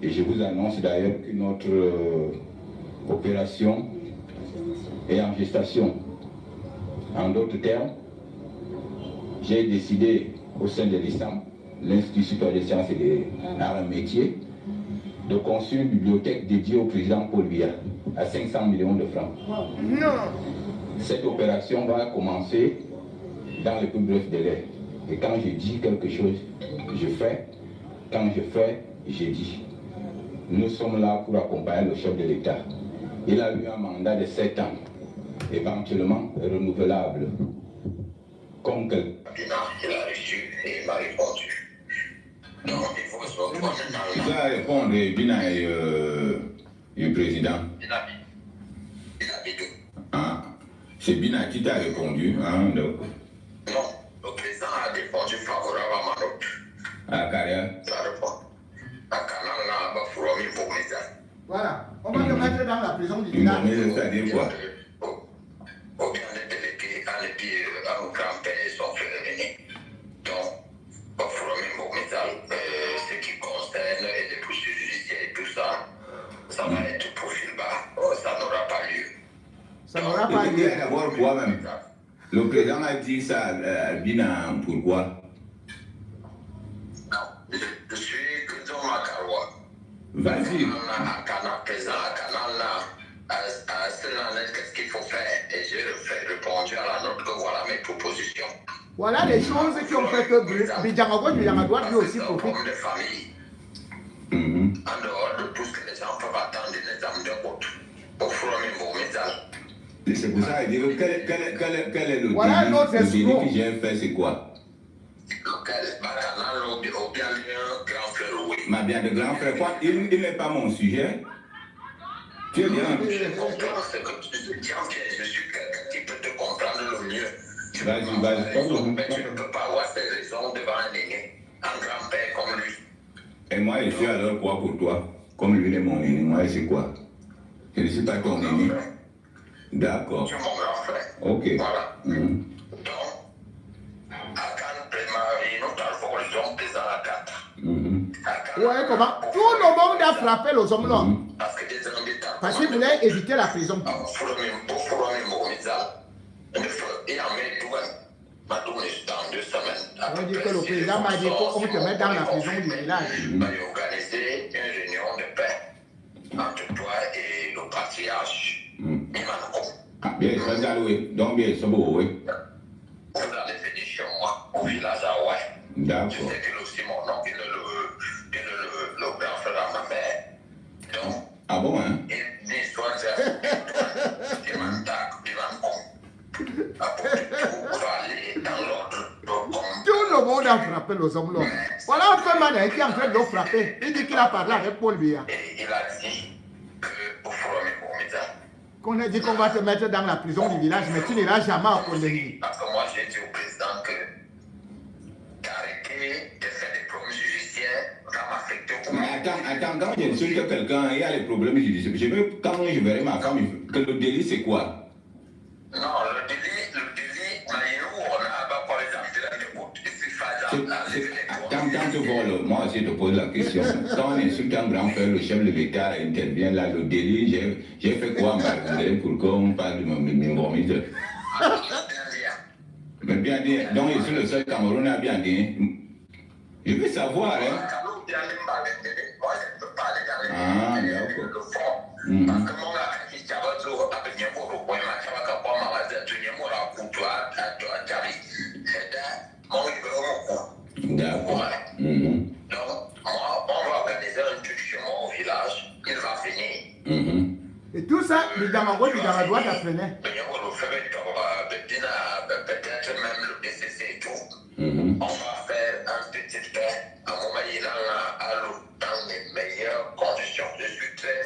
et je vous annonce d'ailleurs qu'une autre opération est en gestation. En d'autres termes, j'ai décidé au sein de l'ISAM, l'Institut supérieur des sciences et des arts et métiers, de construire une bibliothèque dédiée au président Paul Biya à 500 millions de francs. Non. Cette opération va commencer dans le plus bref délai. Et quand je dis quelque chose, je fais. Quand je fais, je dis. Nous sommes là pour accompagner le chef de l'État. Il a eu un mandat de 7 ans, éventuellement renouvelable. Comme que... Il a reçu et il m'a répondu. Donc, il faut se retrouver maintenant. Il va répondre, Bina et le président. Il a dit tout. Ah, c'est Bina qui t'a répondu. Hein, donc. Non, le président a répondu favorable à ma note. À carrière. Ça répond. À Canal, là, il va falloir m'y pour mes amis. Voilà, on va te mettre dans la prison du village. C'est-à-dire quoi? Ou bien les délégués, à l'épier, à mon grand-père et son frère aîné. Donc, il va falloir m'y pour mes amis. Ce qui concerne les poursuites judiciaires et tout ça, ça va être profil bas. Ça n'aura pas lieu. Ça n'aura pas lieu. D'abord, quoi même? Le président a dit ça à Bina, pourquoi? Non, je suis que dans ma carotte. Vas-y. À Canal présent, à Canal là, à cela, qu'est-ce qu'il faut faire? Et j'ai répondu à la note que voilà mes propositions. Voilà les choses qui ont fait que Bidjangago du Yangadoua lui aussi profite. Comme des familles, en dehors de tout ce que les gens peuvent attendre des examens de route, pour former vos médailles. C'est pour ça qu'il dit quel est le voilà notre délit que j'ai fait, c'est quoi? Lequel? Canal ou bien le grand frère, oui. Ma bien de grand frère, quoi? Il n'est pas mon sujet. Tu es bien. Je comprends ce que tu dis, je suis quelqu'un qui peut te comprendre le mieux. Vas-y. Mais tu ne peux pas avoir ces raisons devant un aîné, un grand-père comme lui. Et moi, je suis alors quoi pour toi? Comme lui, il est mon aîné, moi, c'est quoi? Je ne suis pas ton aîné. D'accord. Tu es mon grand frère. Ok. Voilà. Mhm. Donc, à Cannes, il nous avons raison présent à 4. Mhm. Ouais, comment? Tout le monde a frappé les hommes là. Parce que des hommes d'État. Parce qu'ils voulaient éviter la prison. On dit que le président m'a dit qu'on te met dans la prison du village. Il va organiser une réunion de paix entre toi et le patriarche Mimanoko. Ah, bien, ça va louer. Donc, bien, ça va louer. Vous allez venir chez moi, au village à Ouai. Je D'accord. sais qu'il aussi mon oncle, il est le grand frère à ma mère. Donc, Ah bon, hein? il dit soit il m'attaque, il m'encombre. Après tout, on va aller dans l'ordre. Tout le monde a frappé les hommes là. Voilà un peu man qui est en train de le frapper. Il dit qu'il a parlé avec Paul Biya. Et il a dit que pour former mon médecin. Qu'on a dit qu'on va te mettre dans la prison du village, mais tu n'iras jamais à Pondéni. Parce que moi, j'ai dit au président que d'arrêter de faire des problèmes judiciaires va m'affecter beaucoup. Mais attends, quand j'insulte quelqu'un, il y a les problèmes judiciaires. Je veux, quand je verrai ma femme, que le délit, c'est quoi? Non, le délit, on a par exemple, Quand tu voles, moi aussi je te pose la question. Quand on insulte un grand frère, le chef de l'État intervient là, le délit, j'ai fait quoi pour qu'on parle de mon remise? Mais bien dit, donc je suis le seul Camerounais à bien dire. Je veux savoir, hein? Ah, d'accord. Parce que mon gars, il s'est toujours avec un peu de points, il va pas mal de tenir mon coup, toi, D'accord. Donc, on va organiser un truc chez moi au village, il va venir. Et tout ça, les Damago du Damadoua t'apprenait. Peut-être même le PCC et tout. On va faire un petit pain à mon dans les meilleures conditions. Je suis très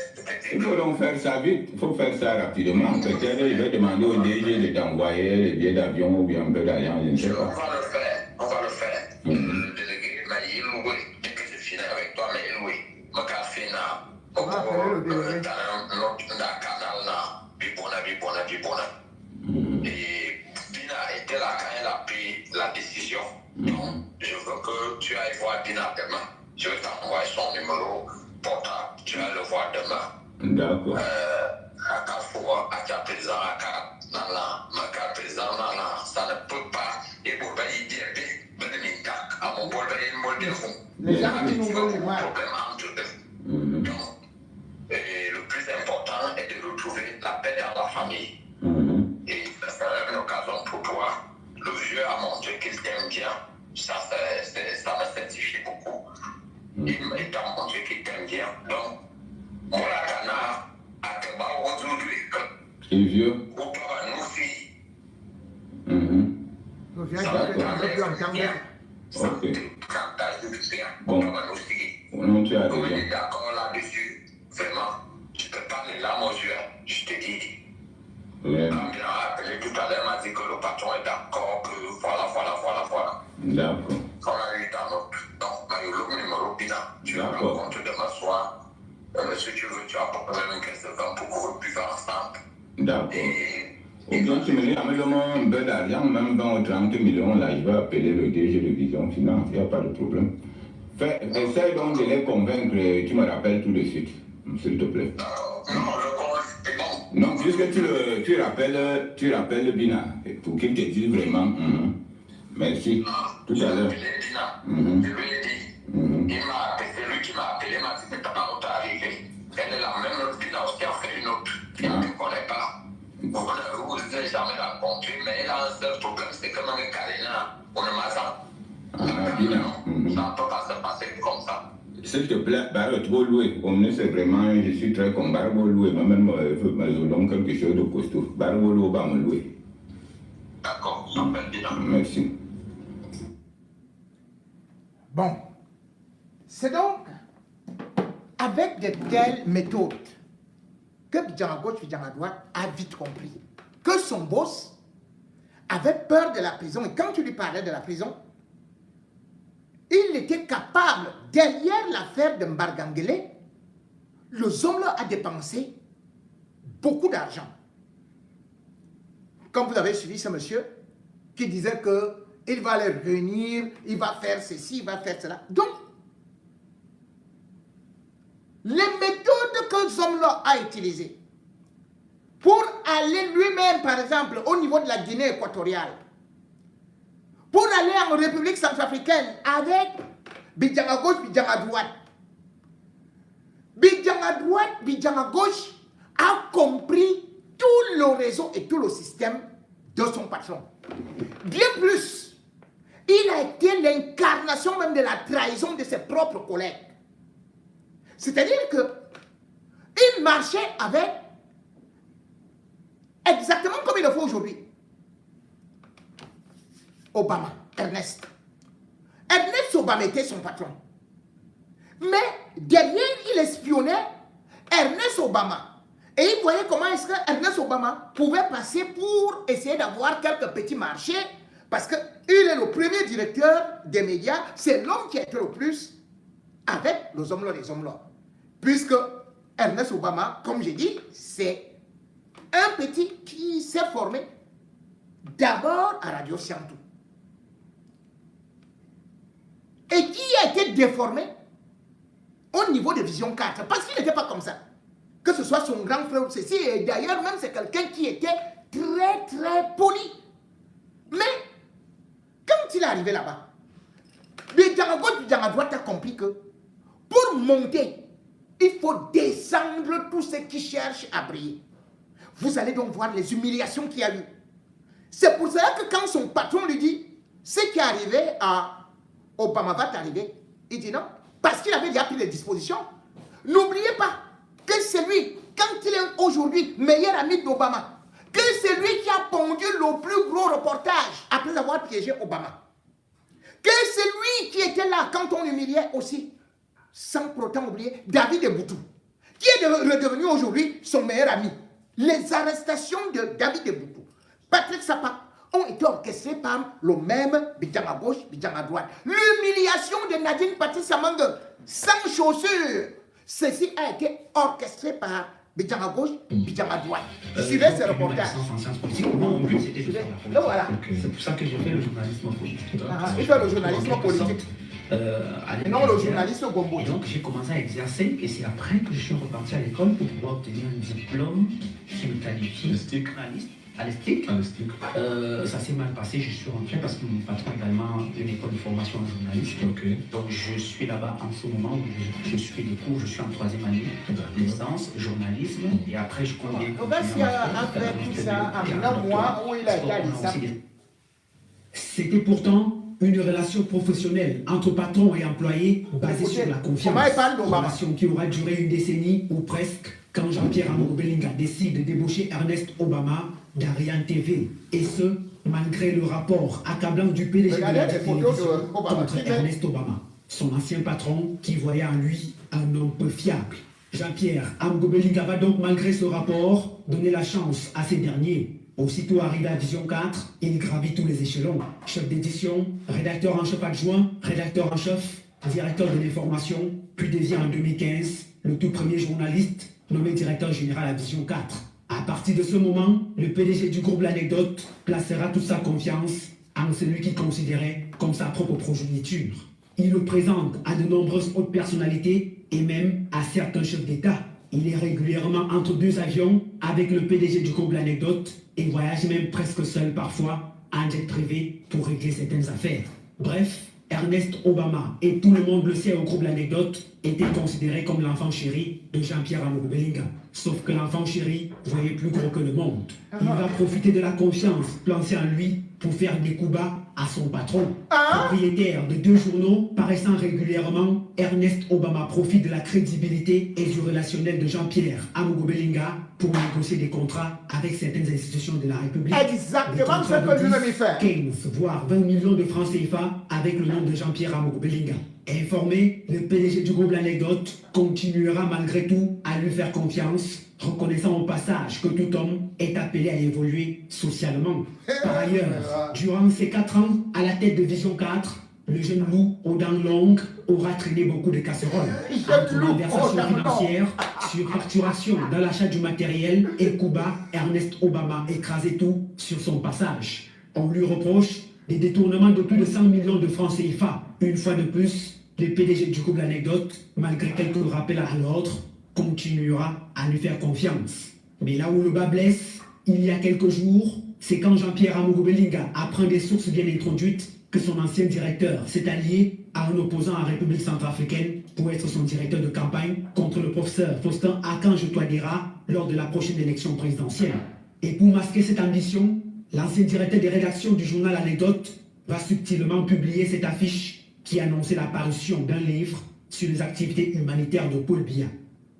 Il faut donc faire ça vite, il faut faire ça rapidement. Peut-être il va demander au DG de t'envoyer les billets d'avion ou bien un peu d'argent, je ne sais pas. On va le faire. Le délégué m'a dit loué. Dès que je finis avec toi, mais loué. Ma café là. On va appeler le délégué. Dans le canal là. Bibona. Et Bina était là quand elle a pris la décision. Donc, je veux que tu ailles voir Bina demain. Je vais t'envoyer son numéro portable. Tu vas le voir demain. D'accord. À Carrefour, à Caprizan, à Canala, ma Caprizan, ça ne peut pas. Et pour y dire, à mon bol, Les gens qui nous veulent les voir. problème entre eux. Donc, le plus important est de retrouver la paix dans la famille. Et Et vieux. Ou toi, nous, filles. Donc, je vais entendre. Ok. Bon. Non, tu as Comme on raison. est d'accord là-dessus, vraiment, je peux pas les larmes aux yeux, je te dis. Ouais. Quand il a appelé tout à l'heure, m'a dit que le patron est d'accord, que voilà. D'accord. On a eu dans notre. Donc, le numéro bilan. Tu vas D'accord. rencontrer demain soir. Si tu veux, tu as pas même une caisse de vin pour qu'on puisse faire ensemble. D'accord. Et. Ou bien tu me dis, amène-moi un peu d'argent, même 20 ou 30 millions, là, je vais appeler le DG de Vision Finance, il n'y a pas de problème. Essaye donc de les convaincre, tu me rappelles tout de suite, s'il te plaît. Non, le compte, c'est bon. Non, puisque tu rappelles Bina, pour qu'il te dise vraiment, merci, tout à l'heure. Je lui ai dit, il m'a appelé, c'est lui qui m'a appelé, m'a dit que ta maman est arrivée. Elle est la même, Bina aussi a fait une autre. Elle ne me connaît pas. Vous ne l'avez jamais rencontré, mais elle a un seul problème, c'est que même Karina, on ne m'a pas. Bina. Ça ne peut pas se passer comme ça. S'il te plaît, Barre, tu vas louer. Omni, c'est vraiment, je suis très con. Barre, va louer. Moi-même, je donne quelque chose de costaud. Barre, va louer, va me louer. D'accord, ça m'appelle Bina. Merci. Bon, c'est donc avec de telles méthodes que Bidjan à gauche, Bidjan à droite a vite compris que son boss avait peur de la prison. Et quand tu lui parlais de la prison, il était capable, derrière l'affaire de Mbargangele, le Zomlo a dépensé beaucoup d'argent. Comme vous avez suivi ce monsieur qui disait qu'il va les réunir, il va faire ceci, il va faire cela. Donc, les méthodes que Zomlo a utilisées pour aller lui-même, par exemple, au niveau de la Guinée équatoriale, pour aller en République centrafricaine avec Bidjan à gauche, Bidjan à droite. Bidjan à droite, Bidjan à gauche a compris tout le réseau et tout le système de son patron. Bien plus, il a été l'incarnation même de la trahison de ses propres collègues. C'est-à-dire qu'il marchait avec exactement comme il le fait aujourd'hui. Obama, Ernest. Ernest Obama était son patron. Mais derrière, il espionnait Ernest Obama. Et il voyait comment est-ce que Ernest Obama pouvait passer pour essayer d'avoir quelques petits marchés. Parce qu'il est le premier directeur des médias. C'est l'homme qui a été le plus avec les hommes-là, les hommes-là. Puisque Ernest Obama, comme j'ai dit, c'est un petit qui s'est formé d'abord à Radio Siantou. Et qui a été déformé au niveau de Vision 4. Parce qu'il n'était pas comme ça. Que ce soit son grand frère ou ceci. Et d'ailleurs, même c'est quelqu'un qui était très, très poli. Mais, quand il est arrivé là-bas, Bidjan à gauche, Bidjan à droite a compris que pour monter, il faut descendre tous ceux qui cherchent à briller. Vous allez donc voir les humiliations qu'il y a eu. C'est pour cela que quand son patron lui dit, ce qui est arrivé à Obama va t'arriver, il dit non, parce qu'il avait déjà pris les dispositions. N'oubliez pas que c'est lui, quand il est aujourd'hui meilleur ami d'Obama, que c'est lui qui a pondu le plus gros reportage après avoir piégé Obama. Que c'est lui qui était là quand on humiliait aussi, sans pour autant oublier David Eboutou, qui est redevenu aujourd'hui son meilleur ami. Les arrestations de David Eboutou, Patrick Sapa, ont été orchestrés par le même Bidjan à gauche, Bidjan à droite. L'humiliation de Nadine Patricia Mangue, sans chaussures, ceci a été orchestré par Bidjan à gauche, Bidjan à droite. Suivez ces reportages. Mon but, c'était de faire la politique. Voilà. C'est pour ça que j'ai fait le journalisme politique. Il fait le journalisme politique. Et non le journalisme gombo. Et donc j'ai commencé à exercer et c'est après que je suis reparti à l'école pour pouvoir obtenir un diplôme qui me qualifie journaliste à l'ESTIC. Ça s'est mal passé, je suis rentré parce que mon patron également une école de formation en journalisme. Donc je suis là-bas en ce moment où je suis des cours, je suis en 3e année, licence, journalisme et après je continue. On va s'y faire tout ça en un mois où il a été à l'ISA. C'était pourtant une relation professionnelle entre patron et employé basée sur la confiance. Une relation qui aura duré une décennie ou presque. quand Jean-Pierre Amogo Belinga décide de débaucher Ernest Obama d'Ariane TV, et ce, malgré le rapport accablant du PDG de la télévision contre Ernest Obama, son ancien patron qui voyait en lui un homme peu fiable. Jean-Pierre Amogo Belinga va donc, malgré ce rapport, donner la chance à ces derniers. Aussitôt arrivé à Vision 4, il gravit tous les échelons. Chef d'édition, rédacteur en chef adjoint, rédacteur en chef, directeur de l'information, puis devient en 2015 le tout premier journaliste nommé directeur général à Vision 4. À partir de ce moment, le PDG du groupe L'Anecdote placera toute sa confiance en celui qu'il considérait comme sa propre progéniture. Il le présente à de nombreuses hautes personnalités et même à certains chefs d'État. Il est régulièrement entre deux avions avec le PDG du groupe L'Anecdote et voyage même presque seul parfois en jet privé pour régler certaines affaires. Bref, Ernest Obama, et tout le monde le sait au groupe L'Anecdote, était considéré comme l'enfant chéri de Jean-Pierre Amogo Belinga. Sauf que l'enfant chéri voyait plus gros que le monde. Il va profiter de la confiance placée en lui pour faire des coups bas à son patron. Propriétaire de deux journaux paraissant régulièrement, Ernest Obama profite de la crédibilité et du relationnel de Jean-Pierre Amogo Belinga pour négocier des contrats avec certaines institutions de la République. Exactement ce que lui-même il fait. 15, voire 20 millions de francs CFA avec le nom de Jean-Pierre Amogo Belinga. Informé, le PDG du groupe L'Anecdote continuera malgré tout à lui faire confiance, reconnaissant au passage que tout homme est appelé à évoluer socialement. Par ailleurs, durant ces 4 ans à la tête de Vision 4, le jeune loup aux dents longues aura traîné beaucoup de casseroles. Entre malversation financière, surfacturation dans l'achat du matériel et Cuba, Ernest Obama écrasait tout sur son passage. On lui reproche des détournements de plus de 100 millions de francs CFA. Une fois de plus, le PDG du groupe L'Anecdote, malgré quelques rappels à l'ordre, continuera à lui faire confiance. Mais là où le bas blesse, il y a quelques jours, c'est quand Jean-Pierre Amogo Belinga apprend des sources bien introduites que son ancien directeur s'est allié à un opposant en République centrafricaine pour être son directeur de campagne contre le professeur Faustin Archange Touadéra lors de la prochaine élection présidentielle. Et pour masquer cette ambition, l'ancien directeur des rédactions du journal L'Anecdote va subtilement publier cette affiche qui annonçait la parution d'un livre sur les activités humanitaires de Paul Biya.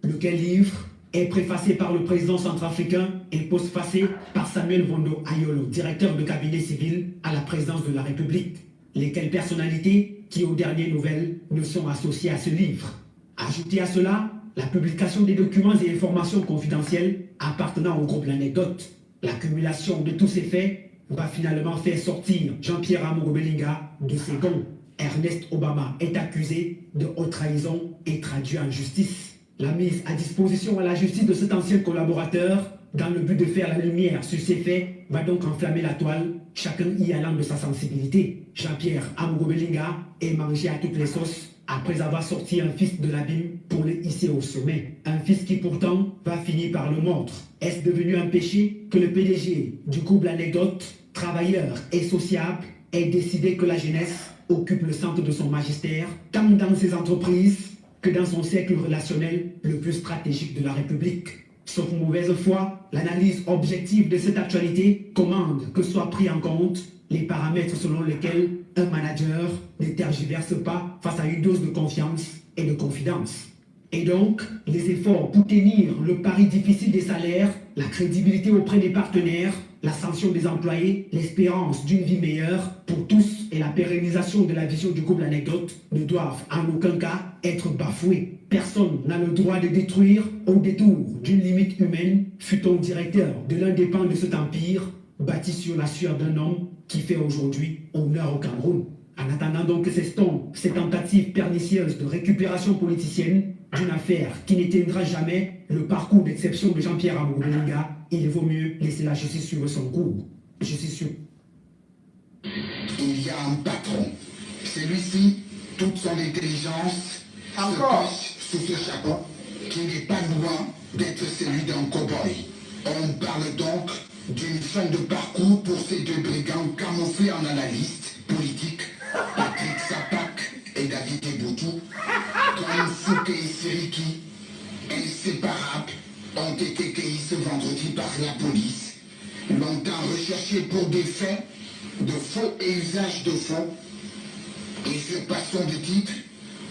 Lequel livre est préfacé par le président centrafricain et postfacé par Samuel Vondo Ayolo, directeur de cabinet civil à la présidence de la République. Lesquelles personnalités qui, aux dernières nouvelles, ne sont associées à ce livre. Ajoutez à cela la publication des documents et informations confidentielles appartenant au groupe L'Anecdote. L'accumulation de tous ces faits va finalement faire sortir Jean-Pierre Amogo Belinga de ses gonds. Ernest Obama est accusé de haute trahison et traduit en justice. La mise à disposition à la justice de cet ancien collaborateur, dans le but de faire la lumière sur ces faits, va donc enflammer la toile, chacun y allant de sa sensibilité. Jean-Pierre Amogo Belinga est mangé à toutes les sauces après avoir sorti un fils de l'abîme pour le hisser au sommet. Un fils qui pourtant va finir par le mordre. Est-ce devenu un péché que le PDG du groupe L'Anecdote, travailleur et sociable, ait décidé que la jeunesse occupe le centre de son magistère, tant dans ses entreprises que dans son cercle relationnel le plus stratégique de la République. Sauf mauvaise foi, l'analyse objective de cette actualité commande que soient pris en compte les paramètres selon lesquels un manager ne tergiverse pas face à une dose de confiance et de confidence. Et donc, les efforts pour tenir le pari difficile des salaires, la crédibilité auprès des partenaires, l'ascension des employés, l'espérance d'une vie meilleure pour tous et la pérennisation de la vision du groupe L'Anecdote ne doivent en aucun cas être bafoués. Personne n'a le droit de détruire au détour d'une limite humaine, fut-on directeur de l'un des pans de cet empire, bâti sur la sueur d'un homme qui fait aujourd'hui honneur au Cameroun. En attendant donc que s'estompe ces tentatives pernicieuses de récupération politicienne d'une affaire qui n'éteindra jamais le parcours d'exception de Jean-Pierre Amogo Belinga, il vaut mieux laisser la justice suivre son cours. Je suis sûr. Il y a un patron. Celui-ci, toute son intelligence Encore. se cache sous ce chapeau qui n'est pas loin d'être celui d'un cow-boy. On parle donc d'une fin de parcours pour ces deux brigands camouflés en analystes politiques, Patrick Sapak et David Eboutou, comme Fouquet et Siriki, inséparables, ont été cueillis ce vendredi par la police, longtemps recherchés pour des faits de faux et usage de faux, usurpation de titre,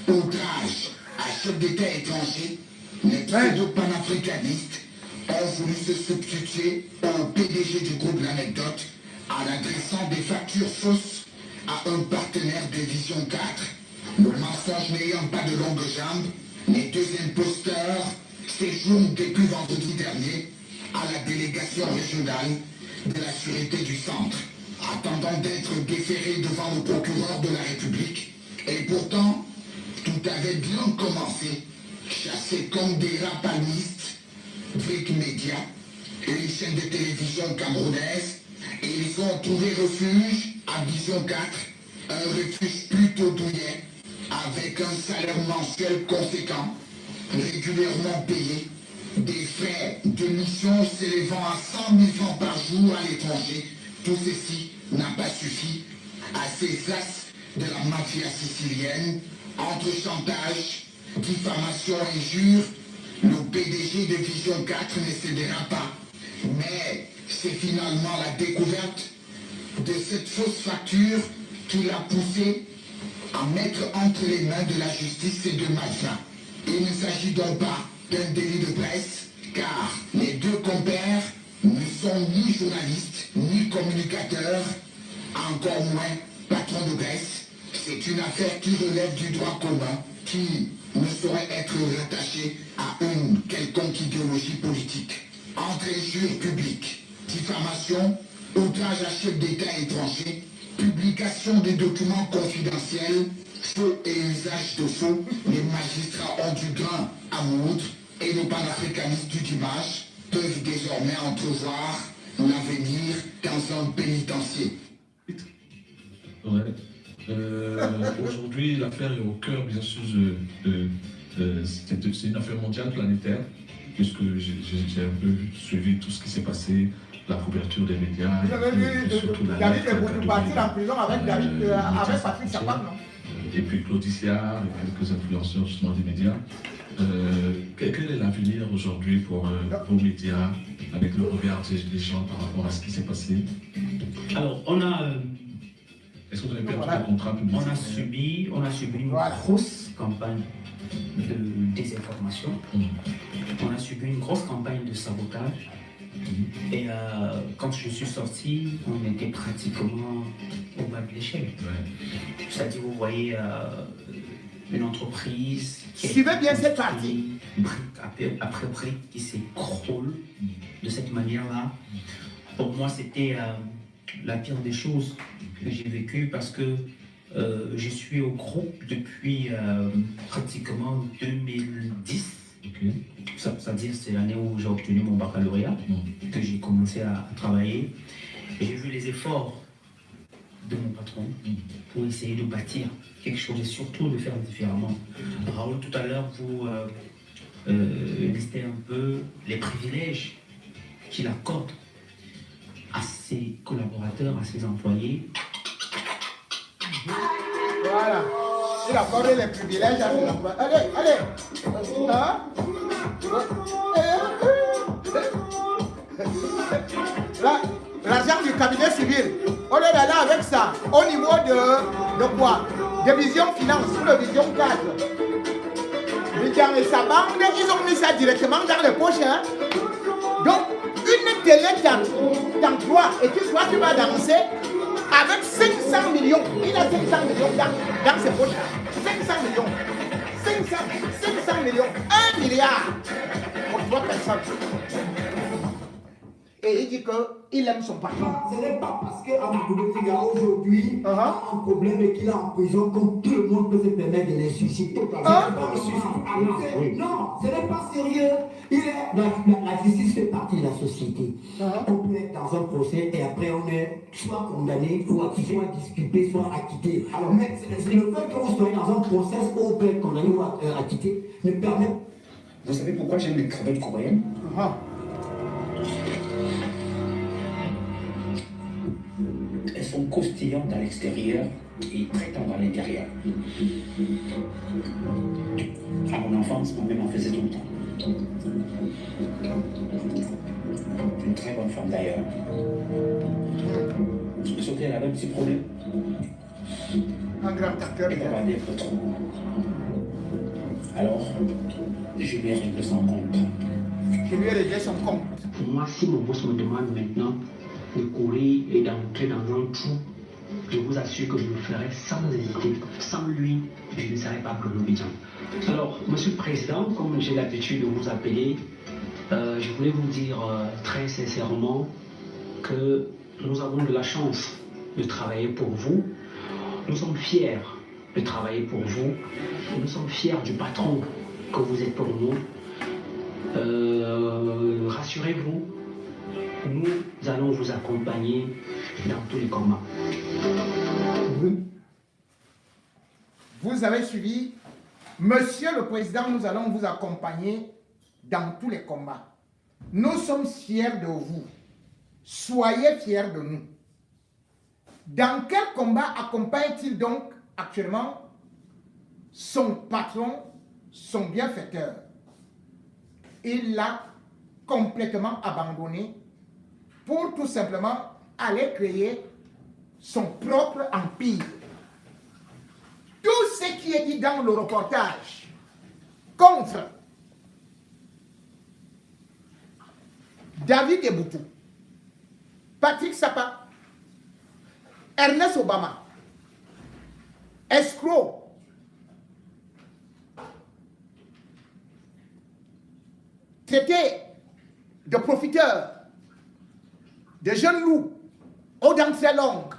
outrage à chef d'État étranger, les pseudo-panafricanistes ont voulu se substituer au PDG du groupe L'Anecdote en adressant des factures fausses à un partenaire de Vision 4. Le mensonge n'ayant pas de longues jambes, les deux imposteurs séjournent depuis vendredi dernier à la délégation régionale de la sûreté du centre, attendant d'être déférés devant le procureur de la République. Et pourtant, tout avait bien commencé, chassés comme des rapalistes, Brick Media, une chaîne de télévision camerounaise, et ils ont trouvé refuge à Vision 4, un refuge plutôt douillet, avec un salaire mensuel conséquent, régulièrement payé, des frais de mission s'élevant à 100 000 francs par jour à l'étranger. Tout ceci n'a pas suffi à ces as de la mafia sicilienne. Entre chantage, diffamation et injure, le PDG de Vision 4 ne cédera pas. Mais c'est finalement la découverte de cette fausse facture qui l'a poussé à mettre entre les mains de la justice ces deux malfrats. Il ne s'agit donc pas d'un délit de presse, car les deux compères ne sont ni journalistes, ni communicateurs, encore moins patrons de presse. C'est une affaire qui relève du droit commun, qui ne saurait être rattachée à une quelconque idéologie politique. Entre injures publiques, diffamation, outrage à chef d'État étranger, publication des documents confidentiels, faux et usage de faux, les magistrats ont du grain à moudre et les panafricanistes du dimanche peuvent désormais entrevoir l'avenir dans un pénitencier. Ouais. Aujourd'hui, l'affaire est au cœur, bien sûr, c'est une affaire mondiale, planétaire, puisque j'ai un peu suivi tout ce qui s'est passé, la couverture des médias. Vous avez vu David est parti en prison avec Patrick Chapan, non? Et puis Claudicia, et quelques influenceurs justement des médias. Quel est l'avenir aujourd'hui pour vos médias, avec le regard des gens par rapport à ce qui s'est passé? Alors, on a... Est-ce que vous avez perdu des contrats publicitaires? On a subi une grosse campagne de désinformation. On a subi une grosse campagne de sabotage. Et quand je suis sorti, on était pratiquement au bas de l'échelle. Ouais. C'est-à-dire, vous voyez une entreprise qui suivez bien cette partie. Brique après brique qui s'écroule de cette manière-là. Pour moi, c'était la pire des choses que j'ai vécues parce que je suis au groupe depuis pratiquement 2010. Okay. C'est-à-dire c'est l'année où j'ai obtenu mon baccalauréat, que j'ai commencé à travailler. J'ai vu les efforts de mon patron pour essayer de bâtir quelque chose et surtout de faire différemment. Raoul, tout à l'heure, vous listez un peu les privilèges qu'il accorde à ses collaborateurs, à ses employés. Voilà. Il accorde les privilèges à ses employés. Allez. Hein? Là, l'argent du cabinet civil, on est allé avec ça au niveau de quoi? De Vision Finance, sous le Vision 4. Vision et sa bande, ils ont mis ça directement dans les poches. Hein? Donc, une télé t'emploie et tu vas danser avec 500 millions. Il a 500 millions dans ses poches. 500 millions. 500 millions. 1 milliard pour 3 personnes. Et il dit qu'il aime son patron. Ce n'est pas parce qu'Amadou Figaro aujourd'hui a un problème et qu'il est en prison que tout le monde peut se permettre de les susciter. Non, ce n'est pas sérieux. La justice fait partie de la société. On peut être dans un procès et après on est soit condamné, soit disculpé, soit acquitté. Alors, mais le fait que vous soyez dans un procès où on peut être condamné ou acquitté ne permet. Vous savez pourquoi j'aime les crevettes coréennes? Elles sont croustillantes à l'extérieur et très tendres à l'intérieur. À mon enfance, ma mère m'en faisait tout le temps. Une très bonne femme d'ailleurs. Sauf qu'elle avait un petit problème. Un grand acteur. Elle avait un peu trop. Alors, je lui ai réglé son compte. Je lui ai réglé son compte. Moi, si mon boss me demande maintenant de courir et d'entrer dans un trou, je vous assure que je le ferai sans hésiter. Sans lui, je ne serais pas Bruno Bidjan. Alors, Monsieur le Président, comme j'ai l'habitude de vous appeler, je voulais vous dire très sincèrement que nous avons de la chance de travailler pour vous. Nous sommes fiers de travailler pour vous. Nous sommes fiers du patron que vous êtes pour nous. Rassurez-vous, nous allons vous accompagner dans tous les combats. Vous avez suivi, Monsieur le Président, nous allons vous accompagner dans tous les combats. Nous sommes fiers de vous. Soyez fiers de nous. Dans quel combat accompagne-t-il donc actuellement son patron, son bienfaiteur? Il l'a complètement abandonné pour tout simplement aller créer son propre empire. Tout ce qui est dit dans le reportage contre David Eboutou, Patrick Sapa, Ernest Obama, escroc, traité de profiteurs, de jeunes loups, aux dents très longues,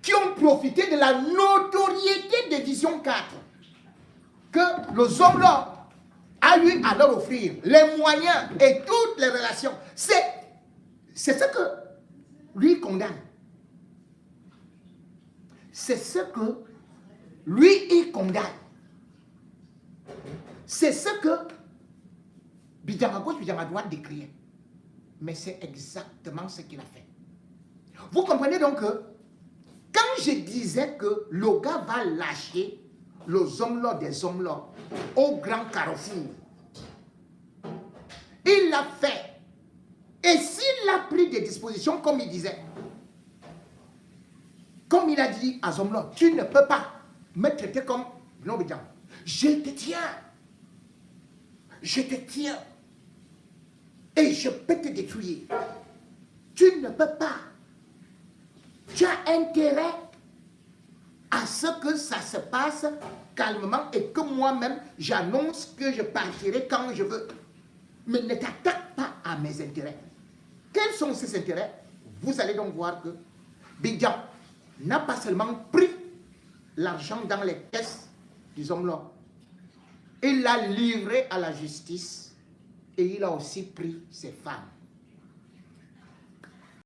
qui ont profité de la notoriété de Vision 4 que le Zomlo a eu à leur offrir, les moyens et toutes les relations. C'est ce que lui condamne. C'est ce que lui il condamne. C'est ce que Bidjan à gauche, Bidjan à droite décriait. Mais c'est exactement ce qu'il a fait. Vous comprenez donc que quand je disais que le gars va lâcher le Zomlo des Zomlo au grand carrefour, il l'a fait. Et s'il a pris des dispositions, comme il disait, comme il a dit à Zomlo, tu ne peux pas me traiter comme Bruno Bidjan. Je te tiens. Je te tiens. Et je peux te détruire. Tu ne peux pas. Tu as intérêt à ce que ça se passe calmement et que moi-même, j'annonce que je partirai quand je veux. Mais ne t'attaque pas à mes intérêts. Quels sont ces intérêts? Vous allez donc voir que Bidjan n'a pas seulement pris l'argent dans les caisses du Zomlo. Il l'a livré à la justice et il a aussi pris ses femmes.